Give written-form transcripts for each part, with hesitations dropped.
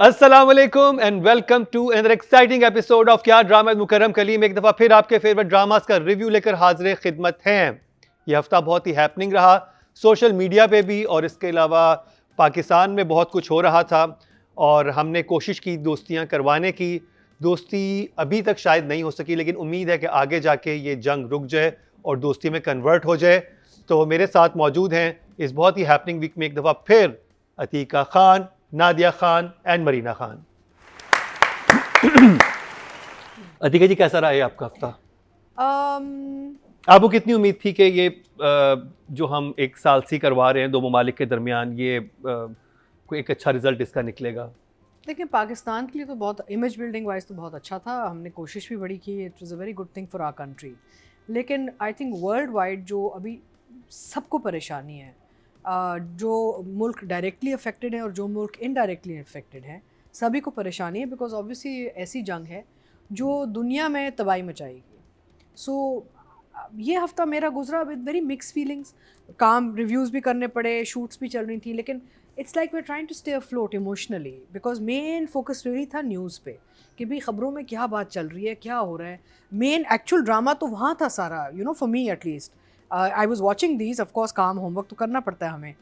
अस्सलामुअलैकुम and welcome to another exciting episode of क्या drama Mukarram Kaleem. एक दफ़ा फिर आपके फेवरेट ड्रामास का रिव्यू लेकर हाजिर खिदमत हैं। ये हफ्ता बहुत ही हैपनिंग रहा सोशल मीडिया पे भी, और इसके अलावा पाकिस्तान में बहुत कुछ हो रहा था और हमने कोशिश की दोस्तियां करवाने की। दोस्ती अभी तक शायद नहीं हो सकी, लेकिन उम्मीद है कि आगे जाके ये जंग रुक जाए और दोस्ती में कन्वर्ट हो जाए। तो मेरे साथ मौजूद हैं इस बहुत ही हैपनिंग वीक में एक दफ़ा फिर अतीका खान, नादिया खान एंड मरीना खान। अतीका जी, कैसा रहा है आपका हफ्ता? आपको कितनी उम्मीद थी कि ये जो हम एक साल से करवा रहे हैं दो ममालिक के दरमियान, ये कोई एक अच्छा रिजल्ट इसका निकलेगा? देखिए, पाकिस्तान के लिए तो बहुत इमेज बिल्डिंग वाइज तो बहुत अच्छा था। हमने कोशिश भी बड़ी की, it was a very good thing for our country. लेकिन आई थिंक वर्ल्ड वाइड जो अभी सबको परेशानी है, जो मुल्क डायरेक्टली अफेक्टेड है और जो मुल्क इनडायरेक्टली अफेक्टेड है, सभी को परेशानी है। बिकॉज ऑब्वियसली ऐसी जंग है जो दुनिया में तबाही मचाएगी। सो ये हफ़्ता मेरा गुजरा विद वेरी मिक्स फीलिंग्स। काम रिव्यूज़ भी करने पड़े, शूट्स भी चल रही थी, लेकिन it's like we are trying to stay afloat emotionally. Because main focus रही था न्यूज़ पे कि भाई ख़बरों में क्या बात चल रही है, क्या हो रहा है। मेन एक्चुअल ड्रामा तो वहाँ था सारा, you know, for me at least. I was watching these, of course काम होमवर्क तो करना पड़ता है हमें,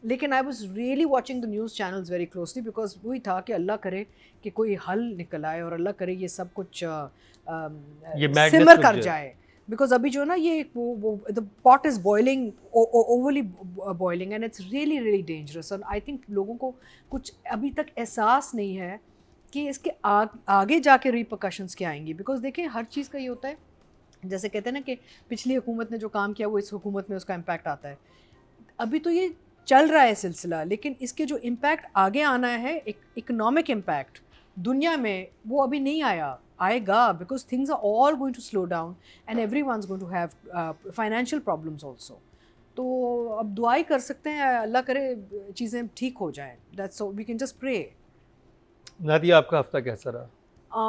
लेकिन I was really watching the news channels very closely. Because वही था कि अल्लाह करे कि कोई हल निकल आए और अल्लाह करे ये सब कुछ सिमर कर जाए। बिकॉज अभी जो है ना, ये the pot is boiling, overly boiling, and it's really really dangerous. और आई थिंक लोगों को कुछ अभी तक एहसास नहीं है कि इसके आगे जाके रिपरकशंस क्या आएंगी। बिकॉज देखिए, हर चीज़ का ये होता है, जैसे कहते हैं ना कि पिछली हुकूमत ने जो काम किया वो इस हुकूमत में उसका इम्पैक्ट आता है। अभी तो ये चल रहा है सिलसिला, लेकिन इसके जो इम्पैक्ट आगे आना है, इकोनॉमिक इम्पैक्ट दुनिया में, वो अभी नहीं आएगा। Because things are all going to slow down and every one is going to have financial problems also. तो अब दुआई कर सकते हैं, अल्लाह करे चीज़ें ठीक हो जाएं। That's we can just pray. Nadia, आपका हफ्ता कैसा रहा?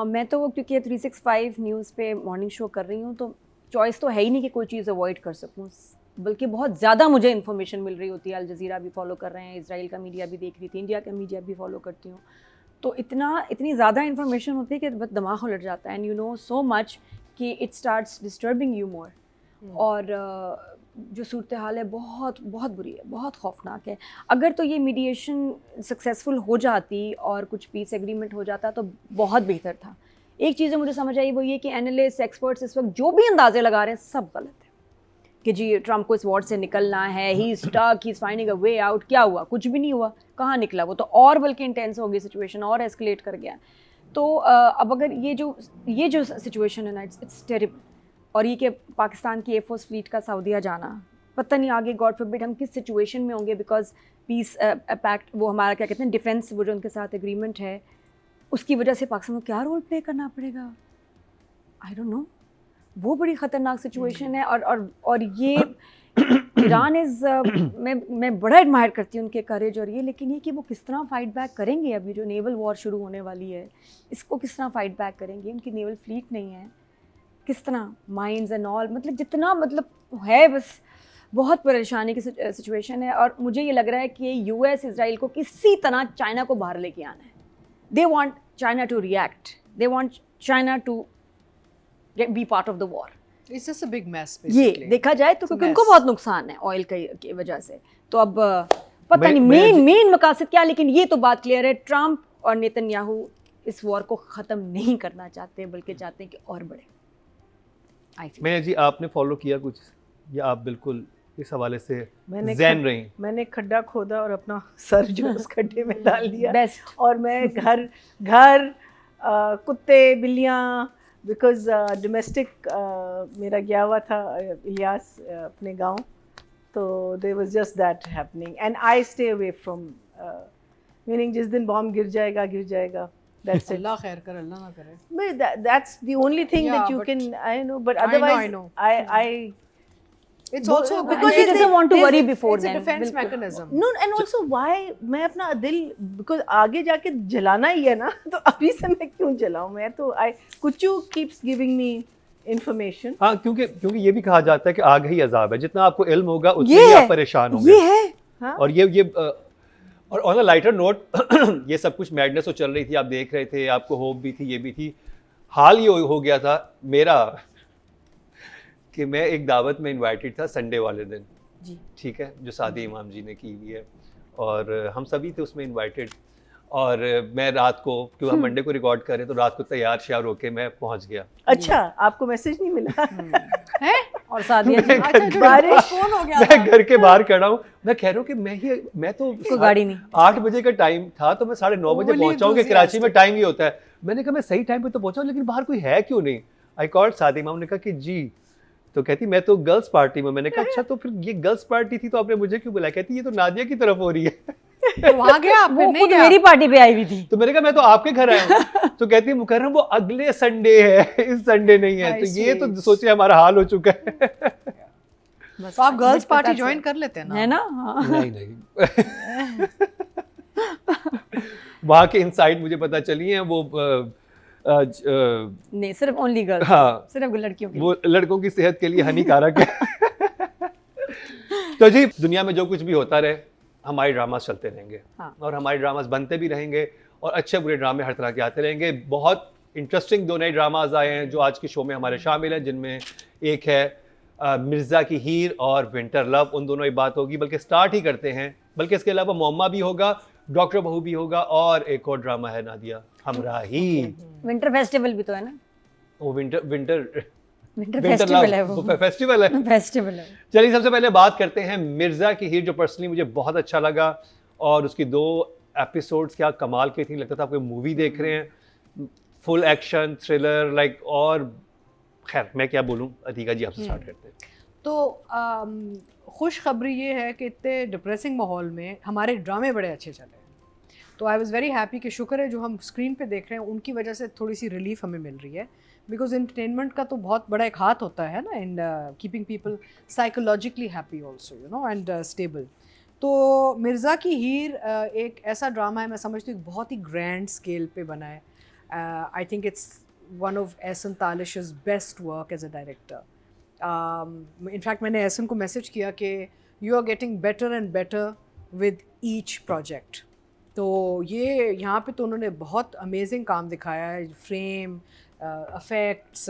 मैं तो क्योंकि 365 न्यूज़ पे मॉर्निंग शो कर रही हूँ, तो चॉइस तो है ही नहीं कि कोई चीज़ अवॉइड कर सकूँ, बल्कि बहुत ज़्यादा मुझे इन्फॉर्मेशन मिल रही होती है। अल जज़ीरा भी फॉलो कर रहे हैं, इजराइल का मीडिया भी देख रही थी, इंडिया का मीडिया भी फॉलो करती हूँ। तो इतनी ज़्यादा इन्फॉर्मेशन होती है कि बस दिमाग उलट जाता है, and you know so much कि it starts disturbing you more. और जो सूरत हाल है बहुत बहुत बुरी है, बहुत खौफनाक है। अगर तो ये मीडिएशन सक्सेसफुल हो जाती और कुछ पीस एग्रीमेंट हो जाता तो बहुत बेहतर था। एक चीज़ मुझे समझ आई वो ये कि एनालिस्ट, एक्सपर्ट्स इस वक्त जो भी अंदाजे लगा रहे हैं सब गलत है कि जी ट्रम्प को इस वॉर से निकलना है, he is stuck, he is finding a way out. क्या हुआ? कुछ भी नहीं हुआ। कहाँ निकला वो? तो और बल्कि इंटेंस हो गई सिचुएशन, और एस्केलेट कर गया। तो अब अगर ये जो सिचुएशन है ना, इट्स टेरिबल। और ये कि पाकिस्तान की एयरफोर्स फ्लीट का सऊदीया जाना, पता नहीं आगे गॉड फॉरबिड हम किस सिचुएशन में होंगे। बिकॉज पीस पैक्ट, वो हमारा क्या कहते हैं, डिफेंस, वो जो उनके साथ एग्रीमेंट है, उसकी वजह से पाकिस्तान को क्या रोल प्ले करना पड़ेगा, आई डोंट नो। वो बड़ी ख़तरनाक सिचुएशन है। और ये ईरान इज़ मैं बड़ा एडमायर करती हूँ उनके करेज और ये, लेकिन ये कि वो किस तरह फाइट बैक करेंगे। अभी जो नेवल वॉर शुरू होने वाली है, इसको किस तरह फाइट बैक करेंगे? उनकी नेवल फ्लीट नहीं है, किस तरह माइंस एंड ऑल, मतलब जितना मतलब है, बस बहुत परेशानी की सिचुएशन है। और मुझे ये लग रहा है कि यूएस इजराइल को किसी तरह चाइना को बाहर लेके आना है। They want China to react, they want China to be part of the war. It's just a big mess ये देखा जाए तो, क्योंकि उनको बहुत नुकसान है ऑयल की वजह से। तो अब पता नहीं मेन मकासद क्या, लेकिन ये तो बात क्लियर है, ट्रम्प और नेतन्याहू इस वॉर को ख़त्म नहीं करना चाहते, बल्कि चाहते हैं कि और बढ़े। मैं जी, आपने फॉलो किया कुछ, या आप बिल्कुल इस हवाले से ज़ैन रही? मैंने खड्डा खोदा और अपना सर जो उस खड्डे में डाल दिया। बेस्ट। और मैं घर कुत्ते, बिल्लियाँ, बिकॉज डोमेस्टिक मेरा गया हुआ था इलियास अपने गांव, तो there was just that happening and I stay away from, meaning जिस दिन बॉम्ब गिर जाएगा। That's it. अल्लाह खैर कर, अल्लाह ना करे। But that's the only thing that you can, I know, but otherwise I know. It's also because he doesn't want to worry before then. It's a defense mechanism. No, and also why मैं अपना दिल, because आगे जाके जलाना ही है ना, तो अभी से मैं क्यों जलाऊं? मैं तो कुचू keeps giving me information. हाँ, क्योंकि ये भी कहा जाता है कि आग ही अजाब है, जितना आपको इल्म होगा उतने ही आप परेशान होंगे। ये है। और ये और ऑन अ लाइटर नोट, ये सब कुछ मैडनेस तो चल रही थी, आप देख रहे थे, आपको होप भी थी, ये भी थी। हाल ये हो गया था मेरा कि मैं एक दावत में इनवाइटेड था संडे वाले दिन जी। ठीक है, जो सादी इमाम जी ने की हुई है, और हम सभी थे उसमें इनवाइटेड। और मैं रात को, क्योंकि हम मंडे को रिकॉर्ड कर रहे तो रात को तैयार श्यार होके मैं पहुंच गया। अच्छा, आपको मैसेज नहीं मिला? है और सादिया जी अच्छा जो बारिश- फोन हो गया मैं था। घर के बाहर खड़ा हूँ, मैं कह रहा हूँ कि मैं तो कोई गाड़ी नहीं। 8 बजे का टाइम था तो मैं 9:30 बजे Overly पहुंचा हूँ कि कराची में enthusiastic. टाइम ही होता है। मैंने कहा मैं सही टाइम पे तो पहुंचा हूँ, लेकिन बाहर कोई है क्यों नहीं। आई कॉल्ड सादी इमाम ने कहा कि जी, तो कहती मैं तो गर्ल्स पार्टी में। मैंने कहा अच्छा, तो फिर ये गर्ल्स पार्टी थी तो आपने मुझे क्यों बुलाया। कहती ये तो नादिया की तरफ हो रही है। तो वहाँ गया आप, फिर वो नहीं खुद गया? मेरी पार्टी पे आई हुई थी। तो मैंने कहा मैं तो आपके घर आया हूँ। तो कहती है मुकर्रम वो अगले संडे है, इस संडे नहीं है। I तो ये तो see. सोचिए हमारा हाल हो चुका है। तो आप गर्ल्स बच पार्टी प्रकार से। ज्वाइन कर लेते हैं ना? है ना? हाँ। नहीं नहीं वहाँ के इनसाइड मुझे पता चली है, वो नहीं, सिर्फ ओनली गर्ल्स। हाँ, सिर्फ लड़कियों के लिए। वो लड़कों की सेहत के लिए हानिकारक है। तो जी, दुनिया में जो कुछ भी होता रहे, हमारे ड्रामास चलते रहेंगे। हाँ। और हमारे ड्रामास बनते भी रहेंगे, और अच्छे बुरे ड्रामे हर तरह के आते रहेंगे। बहुत इंटरेस्टिंग 2 नए ड्रामाज आए हैं जो आज के शो में हमारे शामिल हैं, जिनमें एक है मिर्ज़ा की हीर और विंटर लव। उन दोनों की बात होगी, बल्कि स्टार्ट ही करते हैं। बल्कि इसके अलावा मोम्मा भी होगा, डॉक्टर बहू भी होगा, और एक और ड्रामा है नादिया हमराही। विंटर फेस्टिवल भी तो है ना? वो विंटर विंटर फेस्टिवल है वो। फेस्टिवल है। फेस्टिवल है। चलिए सबसे पहले बात करते हैं मिर्ज़ा की हीर, जो पर्सनली मुझे बहुत अच्छा लगा, और उसकी 2 एपिसोड्स क्या कमाल की थी। लगता था आप कोई मूवी देख रहे हैं, फुल एक्शन थ्रिलर लाइक। और खैर मैं क्या बोलूं, अतीका जी आपसे स्टार्ट करते हैं। तो खुशखबरी ये है कि इतने डिप्रेसिंग माहौल में हमारे ड्रामे बड़े अच्छे चले। तो आई वाज़ वेरी हैप्पी कि शुक्र है जो हम स्क्रीन पे देख रहे हैं उनकी वजह से थोड़ी सी रिलीफ हमें मिल रही है। बिकॉज एंटरटेनमेंट का तो बहुत बड़ा एक हाथ होता है ना in keeping people psychologically happy also, you know, and stable. तो मिर्ज़ा की हीर एक ऐसा ड्रामा है, मैं समझती हूँ बहुत ही ग्रैंड स्केल पे बना है। I think it's one of Ehsan Talish's best work as a director. In fact मैंने एहसन को मैसेज किया कि you are getting better and better with each project. तो ये यहाँ पे तो उन्होंने बहुत अमेजिंग काम दिखाया है। Frame, effects,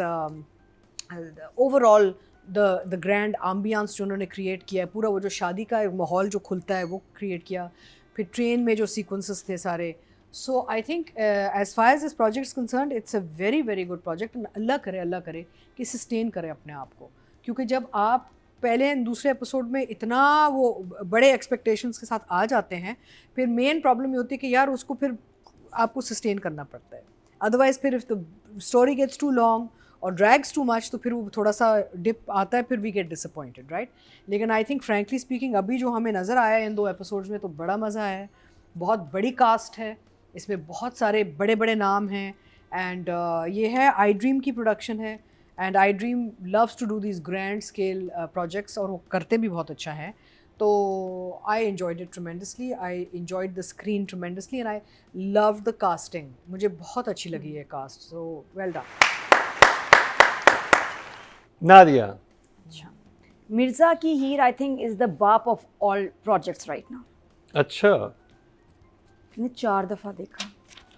overall the grand ambience जो उन्होंने क्रिएट किया है, पूरा वो जो शादी का एक माहौल जो खुलता है वो क्रिएट किया। फिर ट्रेन में जो सीक्वेंसेस थे सारे। So I think as far as this project is concerned, it's a very very good project. Allah करे कि सस्टेन करे अपने आप को, क्योंकि जब आप पहले एंड दूसरे एपिसोड में इतना वो बड़े एक्सपेक्टेशंस के साथ आ जाते हैं, फिर मेन प्रॉब्लम ये होती है कि यार उसको फिर आपको सस्टेन करना पड़ता है। अदरवाइज फिर if the story gets too long और ड्रैग्स टू मच तो फिर वो थोड़ा सा डिप आता है, फिर वी गेट डिसअपॉइंटेड, राइट। लेकिन आई थिंक फ्रैंकली स्पीकिंग अभी जो हमें नज़र आया है इन 2 एपिसोड्स में तो बड़ा मज़ा आया है। बहुत बड़ी कास्ट है इसमें, बहुत सारे बड़े बड़े नाम हैं। एंड ये है आई ड्रीम की प्रोडक्शन है, and I Dream loves to do this grand scale projects, और वो करते भी बहुत अच्छा है। तो I enjoyed it tremendously, I enjoyed the screen tremendously, and I love the casting. मुझे बहुत अच्छी लगी ये cast, so well done. Nadia. अच्छा, मिर्ज़ा की Heer I think is the बाप of all projects right now. अच्छा, मैंने 4 दफ़ा देखा।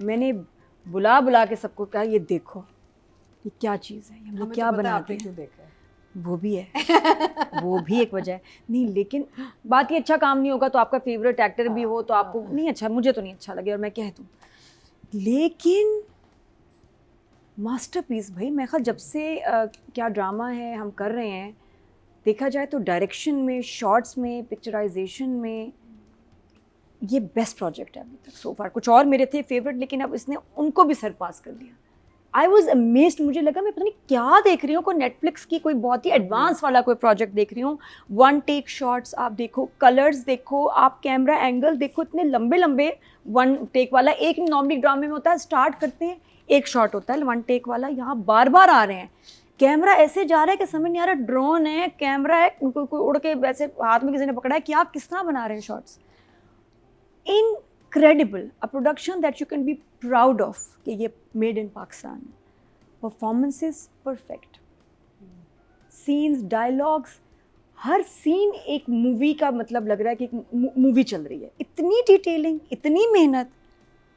मैंने बुला के सबको कहा ये देखो ये क्या चीज़ है, ये हम क्या बनाते हैं। क्यों देखा है? वो भी है वो भी एक वजह है। नहीं लेकिन बात ये अच्छा काम नहीं होगा तो आपका फेवरेट एक्टर भी हो तो आपको नहीं अच्छा, मुझे तो नहीं अच्छा लगे और मैं कह दूँ, लेकिन मास्टरपीस भाई। मैं ख्याल जब से क्या ड्रामा है हम कर रहे हैं, देखा जाए तो डायरेक्शन में, शॉट्स में, पिक्चराइजेशन में ये बेस्ट प्रोजेक्ट है अभी तक सो फार। कुछ और मेरे थे फेवरेट लेकिन अब इसने उनको भी सरपास कर दिया। आई वॉज अमेज्ड, मुझे लगा मैं पता नहीं क्या देख रही हूँ, कोई नेटफ्लिक्स की कोई बहुत ही एडवांस वाला कोई प्रोजेक्ट देख रही हूँ। 1 टेक शॉट्स आप देखो, कलर्स देखो, आप कैमरा एंगल देखो, इतने लंबे लंबे 1 टेक वाला। एक नॉर्मली ड्रामे में होता है स्टार्ट करते हैं एक शॉट होता है 1 टेक वाला, यहाँ बार बार आ रहे हैं। कैमरा ऐसे जा रहा है कि समझ नहीं आ रहा ड्रोन है, कैमरा है, कोई उड़ के वैसे हाथ में किसी ने पकड़ा है कि आप किस तरह बना रहे हैं shots. Incredible, a production that you can be proud of कि ये made in Pakistan. Performances perfect, scenes, dialogues, her scene एक मूवी का मतलब लग रहा है कि एक मूवी चल रही है, इतनी डिटेलिंग, इतनी मेहनत।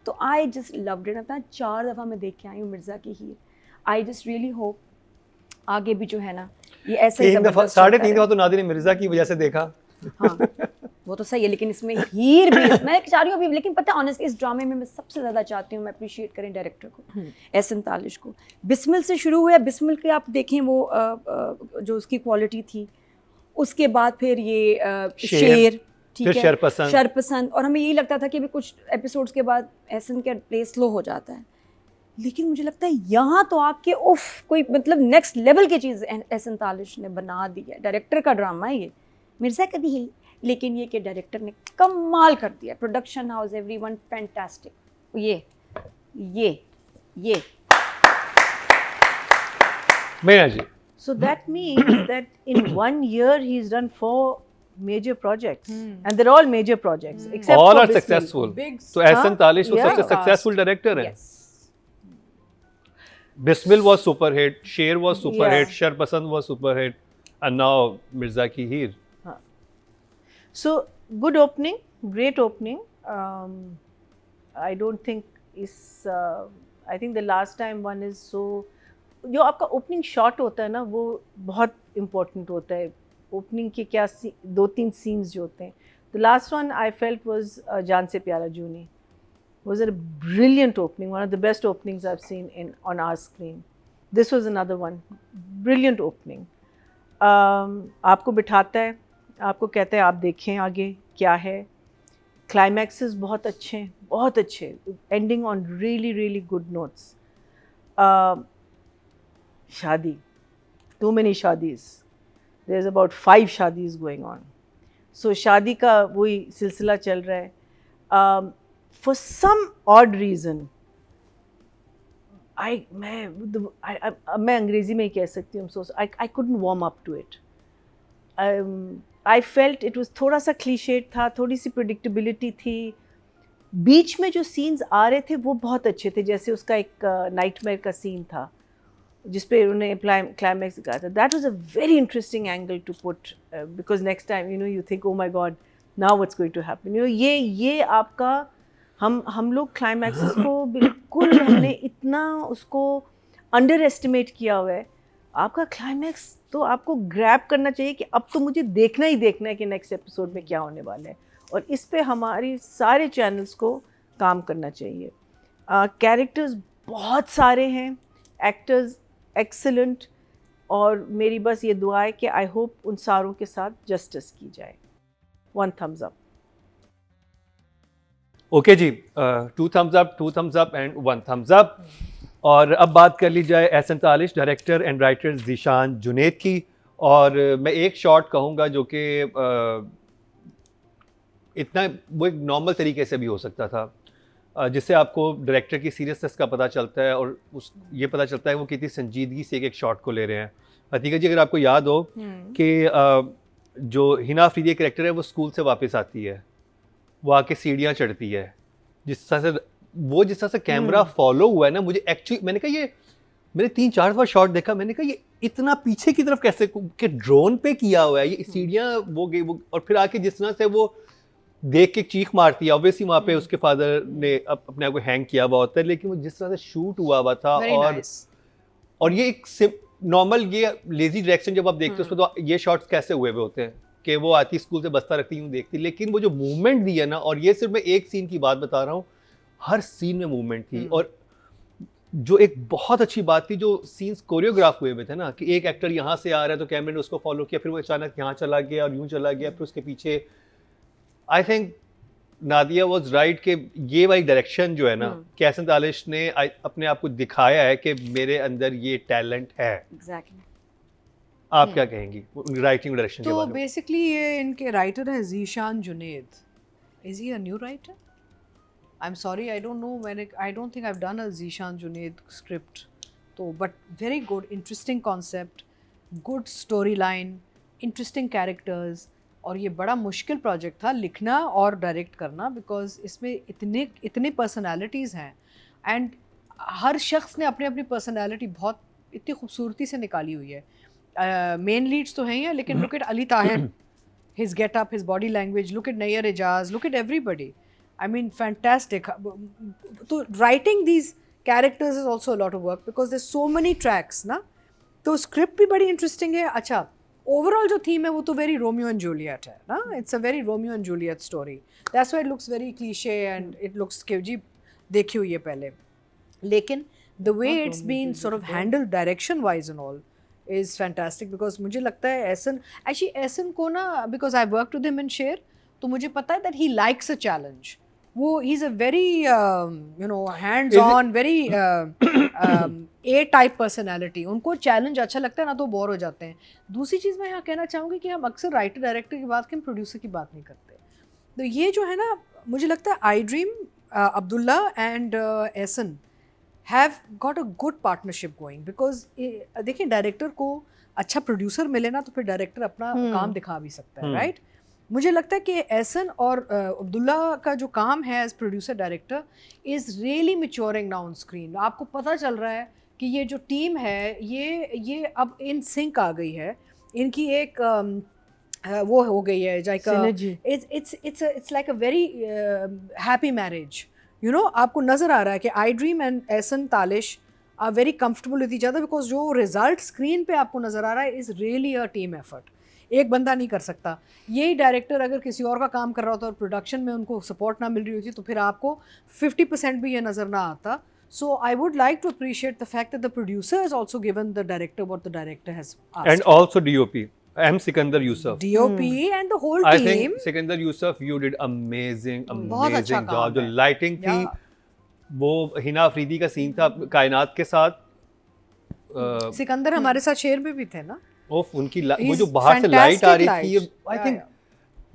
तो आई जस्ट लव्ड इट। अपना 4 दफ़ा मैं देख के आई हूँ मिर्ज़ा की Heer. I just really hope आगे भी जो है ना ये ऐसे ही 3 दफा ज़बरदस्त चलता 3.5 रहे। दफा तो नादिर ने मिर्जा की वजह से देखा। हाँ वो तो सही है, लेकिन इसमें हीर भी मैं चाह रही हूँ अभी, लेकिन पता है ऑनेस्टली इस ड्रामे में मैं सबसे ज़्यादा चाहती हूँ मैं अप्रिशिएट करें डायरेक्टर को, एहसन तालिश को। बिस्मिल से शुरू हुआ, बिस्मिल के आप देखें वो जो उसकी क्वालिटी थी, उसके बाद फिर ये शेर, ठीक फिर है, शरपसंद। शरपसंद, और हमें यही लगता था कि अभी कुछ एपिसोड्स के बाद एहसन का प्ले स्लो हो जाता है, लेकिन मुझे लगता है यहाँ तो आपके उफ कोई मतलब नेक्स्ट लेवल की चीज़ एहसन तालिश ने बना दी है। डायरेक्टर का ड्रामा है ये, मिर्ज़ा कभी ही, लेकिन ये कि डायरेक्टर ने कमाल कर दिया। Production house, everyone fantastic. ये Meena ji, So that means that in 1 year he's done 4 major projects, and they're all major projects except all for are Bismil. successful. Big तो एहसन तालिश वो Yeah. सबसे सक्सेसफुल डायरेक्टर है। Yes Bismil was super hit, शेर was super Yeah. hit, शरपसंद was super hit, and now Mirza की हीर। So good opening, great opening. I don't think is. I think the last time one is so. जो आपका opening shot होता है ना वो बहुत important होता है। ओपनिंग के क्या 2-3 सीन्स जो होते हैं। The last one I felt was जान से प्यारा जूनी was a brilliant opening, one of the best openings I've seen on our screen. This was another one, brilliant opening. आपको बिठाता है, आपको कहता है आप देखें आगे क्या है। क्लाइमैक्सेस बहुत अच्छे हैं, बहुत अच्छे, ending on really really good notes. शादी, too many शादीज़, there's about 5 शादीज़ going on. So शादी का वही सिलसिला चल रहा है। For some odd reason, मैं अंग्रेज़ी में ही कह सकती हूँ, I couldn't warm up to it. I felt it was थोड़ा सा क्लीशेड था, थोड़ी सी प्रिडिक्टेबिलिटी थी। बीच में जो सीन्स आ रहे थे वो बहुत अच्छे थे, जैसे उसका एक नाइटमेयर का सीन था जिस पे उन्होंने क्लाइमैक्स दिखाया था। That was a very interesting angle to put, because next time you think oh my god now what's going to happen. ये आपका हम लोग क्लाइमैक्सेस को बिल्कुल हमने इतना उसको अंडर एस्टिमेट किया हुआ है। आपका क्लाइमैक्स तो आपको ग्रैब करना चाहिए कि अब तो मुझे देखना ही देखना है कि नेक्स्ट एपिसोड में क्या होने वाला है, और इस पे हमारी सारे चैनल्स को काम करना चाहिए। कैरेक्टर्स बहुत सारे हैं, एक्टर्स एक्सीलेंट, और मेरी बस ये दुआ है कि आई होप उन सारों के साथ जस्टिस की जाए। 1 thumbs up. ओके जी, 2 thumbs up, 2 thumbs up and 1 thumbs up। और अब बात कर ली जाए Ehsan Talish, director and writer Zeeshan Junaid की। और मैं एक शॉट कहूँगा जो कि इतना वो एक नॉर्मल तरीके से भी हो सकता था, जिससे आपको डायरेक्टर की सीरियसनेस का पता चलता है और उस ये पता चलता है वो कितनी संजीदगी से एक शॉट को ले रहे हैं। हकीकत जी, अगर आपको याद हो कि जो हिना अफरीदी कैरेक्टर है वो स्कूल से वापस आती है, वो आके सीढ़ियाँ चढ़ती है, जिस तरह से कैमरा फॉलो हुआ है ना, मुझे एक्चुअली मैंने कहा ये मैंने 3-4 बार शॉट देखा, मैंने कहा ये इतना पीछे की तरफ कैसे कि ड्रोन पे किया हुआ है, ये सीढ़ियाँ वो गई वो, और फिर आके जिस तरह से वो देख के चीख मारती है। ऑब्वियसली वहाँ पे उसके फादर ने अपने आप को हैंग किया हुआ होता है, लेकिन वो जिस तरह से शूट हुआ था Very nice. और ये एक नॉर्मल ये लेजी डायरेक्शन जब आप देखते हो उसमें तो ये शॉट्स कैसे हुए होते हैं कि वो आती स्कूल से बस्ता रखती यूँ देखती, लेकिन वो जो मूवमेंट दी है ना, और ये सिर्फ मैं एक सीन की बात बता रहा हूँ, हर सीन में मूवमेंट थी। और जो एक बहुत अच्छी बात थी, जो सीन्स कोरियोग्राफ हुए थे ना, कि एक एक्टर यहाँ से आ रहा है तो कैमरे ने उसको फॉलो किया, फिर वो अचानक यहाँ चला गया और यूँ चला गया, फिर उसके पीछे। I think Nadia was right कि ये वाली डायरेक्शन जो है ना, कि एहसन तालिश ने अपने आप को दिखाया है कि मेरे अंदर ये टैलेंट है। एग्जैक्टली। आप क्या कहेंगी राइटिंग डायरेक्शन के तो बारे में? बेसिकली ये इनके राइटर है Zeeshan Junaid. Is he a new writer? I am sorry, I don't know, I don't think I have done a Zeeshan Junaid script. तो but very good, interesting concept, good story line, interesting characters, और ये बड़ा मुश्किल project था लिखना और direct करना, because इसमें इतने पर्सनालिटीज़ हैं, एंड हर शख्स ने अपनी अपनी पर्सनालिटी बहुत इतनी खूबसूरती से निकाली हुई है। मेन लीड्स तो हैं ही, लेकिन look at Ali Tahir, his get up, his body language, look at Nayyar Ijaz, look at everybody. I mean, fantastic. So writing these characters is also a lot of work because there's so many tracks, ना? तो script भी बड़ी interesting है. अच्छा, overall जो theme है वो तो very Romeo and Juliet है, ना? It's a very Romeo and Juliet story. That's why it looks very cliche and it looks कि जी देखी हुई है पहले. लेकिन the way it's been sort of handled direction wise and all is fantastic because मुझे लगता है एहसन को ना, because I worked with him in शेर, तो मुझे पता है that he likes a challenge. वो he's a very hands on, very A type personality. उनको challenge अच्छा लगता है ना, तो बोर हो जाते हैं. दूसरी चीज़ मैं यहाँ कहना चाहूँगी कि हम अक्सर राइटर डायरेक्टर की बात, हम प्रोड्यूसर की बात नहीं करते. तो ये जो है ना, मुझे लगता है I Dream, Abdullah and Ehsan have got a good partnership going because देखिए डायरेक्टर को अच्छा प्रोड्यूसर मिले ना, तो फिर डायरेक्टर अपना काम दिखा भी सकता है, राइट? मुझे लगता है कि एहसन और अब्दुल्ला का जो काम है as producer director is really maturing now on screen. आपको पता चल रहा है कि ये जो टीम है ये अब इन सिंक आ गई है. इनकी एक वो हो गई है it's like a very happy marriage. आपको नज़र आ रहा है कि I Dream and Ehsan Talish are very comfortable with each other because जो रिजल्ट स्क्रीन पे आपको नज़र आ रहा है is really a team effort. एक बंदा नहीं कर सकता. यही डायरेक्टर अगर किसी और का काम कर रहा होता और प्रोडक्शन में उनको सपोर्ट ना मिल रही होती, तो फिर आपको 50% भी ये नज़र ना आता. So I would like to appreciate the fact that the producer has also given the director what the director has asked. And also DOP. M. Sikandar Yusuf. DOP and the whole I team. think Sikandar Yusuf, you did amazing बहुत अच्छा job. काम जो है. Lighting थी, वो हिना अफरीदी का scene था कायनात के साथ. सिकंदर हमारे साथ शेर में भी थे ना. उनकी वो जो बाहर से लाइट आ रही थी, आई थिंक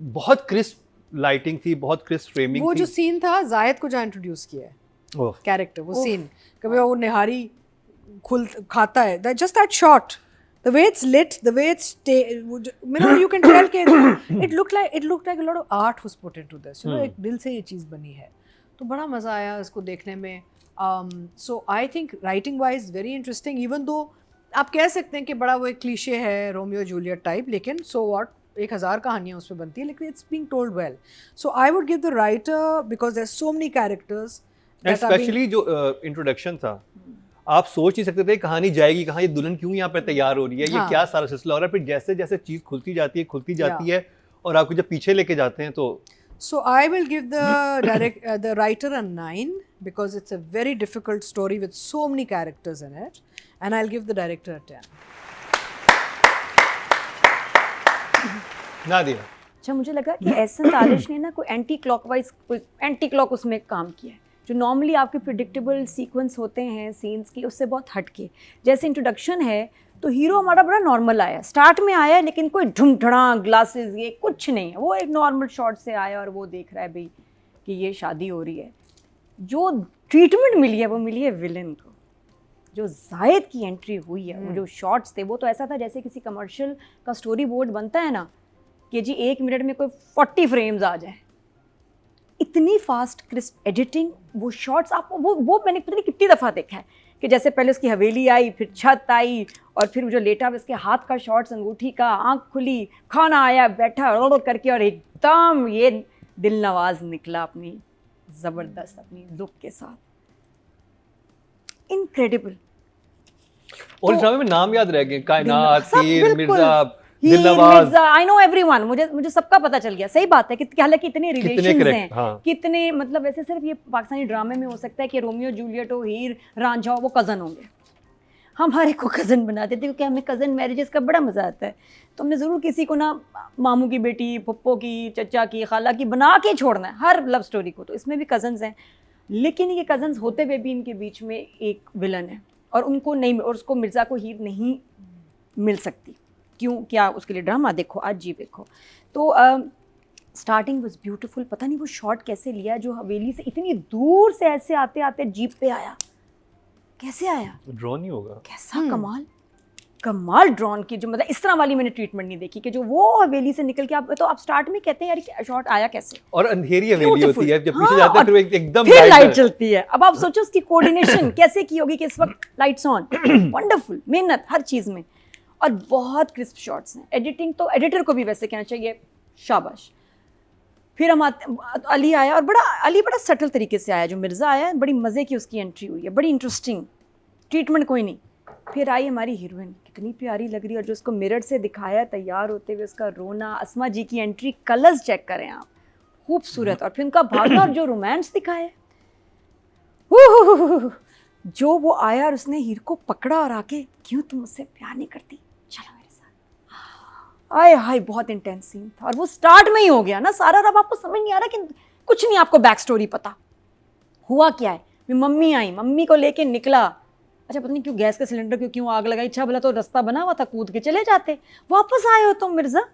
बहुत क्रिस्प लाइटिंग थी, बहुत क्रिस्प फ्रेमिंग थी. वो जो सीन था जायद को जहाँ इंट्रोड्यूस किया है कैरेक्टर, वो सीन कभी वो निहारी खाता है, just that shot, the way it's lit, the way it's you can tell कि it looked like a lot of art was put into this. एक दिल से ये चीज़ बनी है, तो बड़ा मज़ा आया इसको देखने में. So I think writing wise very interesting, even though आप कह सकते हैं कि बड़ा वो एक क्लीशे है रोमियो जूलियट टाइप, लेकिन so what, 1000 कहानियाँ उसमें बनती है, लेकिन it's being told well. So I would give the writer, because there's so many characters. Especially जो introduction था, आप सोच ही सकते थे कहानी जाएगी कहाँ, ये दुल्हन क्यों यहाँ पर तैयार हो रही है, ये क्या सारा सिलसिला हो रहा है. फिर जैसे जैसे चीज़ खुलती जाती है और आपको जब पीछे लेके जाते हैं तो. So I will give the writer a 9 because it's a very difficult story with so many characters in it, and I'll give the director a 10. Nadia. अच्छा, मुझे लगा कि एहसन तालिश ने ना कोई एंटी क्लॉक उसमें काम किया है, जो नॉर्मली आपके प्रिडिक्टेबल सीक्वेंस होते हैं सीन्स की, उससे बहुत हटके. जैसे इंट्रोडक्शन है तो हीरो हमारा बड़ा नॉर्मल आया, स्टार्ट में आया, लेकिन कोई ढूंढ ग्लासेस ये कुछ नहीं है. वो एक नॉर्मल शॉट से आया और वो देख रहा है भाई कि ये शादी हो रही है. जो ट्रीटमेंट मिली है वो मिली है विलन को. जो जायद की एंट्री हुई है, वो जो शॉट्स थे, वो तो ऐसा था जैसे किसी कमर्शियल का स्टोरी बोर्ड बनता है ना, कि जी 1 मिनट में कोई 40 फ्रेम्स आ जाए. इतनी फास्ट क्रिस्प एडिटिंग, वो शॉट्स आप वो मैंने पता नहीं कितनी दफ़ा देखा है कि जैसे पहले उसकी हवेली आई, फिर छत आई, और फिर जो लेटा उसके हाथ का शॉट्स, अंगूठी का, आंख खुली, खाना आया, बैठा रोड करके, और एकदम ये दिल नवाज निकला अपनी ज़बरदस्त अपनी लुक के साथ. इनक्रेडिबल. और ड्रामे में नाम याद रह गए, कायनात, तीर, मिर्जा, I know everyone, मुझे सबका पता चल गया. सही बात है कि हालांकि इतने रिलेशंस हैं, कितने, मतलब ऐसे सिर्फ ये पाकिस्तानी ड्रामे में हो सकता है कि रोमियो जूलियट हो, हीर रांझा हो, वो कज़न होंगे. हमारे को कज़न बना देते क्योंकि हमें कज़न मैरिजेस का बड़ा मज़ा आता है. तो हमने ज़रूर किसी को ना मामू की बेटी, पप्पो की, चचा की, खाला की बना के छोड़ना है हर लव स्टोरी को. तो इसमें भी कज़न्स हैं, लेकिन ये कज़न्स होते हुए भी इनके बीच में एक विलन है, और उनको नहीं, और उसको मिर्ज़ा को हीर नहीं मिल सकती. क्यों, क्या उसके लिए ड्रामा देखो, आज जी देखो. तो स्टार्टिंग वाज ब्यूटीफुल. पता नहीं वो शॉट कैसे लिया, जो हवेली से इतनी दूर से ऐसे आते आते जीप पे आया, कैसे आया, ड्रोन नहीं होगा, कैसा कमाल ड्रोन की, जो मतलब इस तरह वाली मैंने ट्रीटमेंट नहीं देखी कि जो वो हवेली से निकल के आप स्टार्ट में कहते हैं यार शॉट आया कैसे, और अंधेरी हवेली होती है, जब पीछे जाते हैं फिर एकदम फिर लाइट चलती है. अब आप सोचो उसकी कोऑर्डिनेशन कैसे की होगी कि इस वक्त लाइट्स ऑन. वंडरफुल मेहनत हर चीज़ में. और बहुत क्रिस्प शॉट्स हैं। एडिटिंग तो एडिटर को भी वैसे कहना चाहिए शाबाश। फिर हम अली आया और अली बड़ा सटल तरीके से आया। जो मिर्ज़ा आया बड़ी मज़े की उसकी एंट्री हुई है, बड़ी इंटरेस्टिंग, ट्रीटमेंट कोई नहीं। फिर आई हमारी हीरोइन, कितनी प्यारी लग रही है, और जो उसको मिरर से दिखाया तैयार होते हुए उसका रोना, अस्मा जी की एंट्री, कलर्स चेक करें आप, खूबसूरत। और फिर उनका भागना और जो रोमांस दिखाया, जो वो आया और उसने हीर को पकड़ा और आके, क्यों तुम मुझसे प्यार नहीं करती, चलो मेरे साथ। आय हाय, बहुत इंटेंस सीन था। और वो स्टार्ट में ही हो गया ना सारा। अब आपको समझ नहीं आ रहा कि कुछ नहीं, आपको बैक स्टोरी पता हुआ क्या है। मम्मी आई, मम्मी को लेके निकला, अच्छा पता नहीं क्यों गैस के सिलेंडर को क्यों आग लगाई, अच्छा भला तो रास्ता बना हुआ था, कूद के चले जाते। वापस आए हो तुम मिर्ज़ा,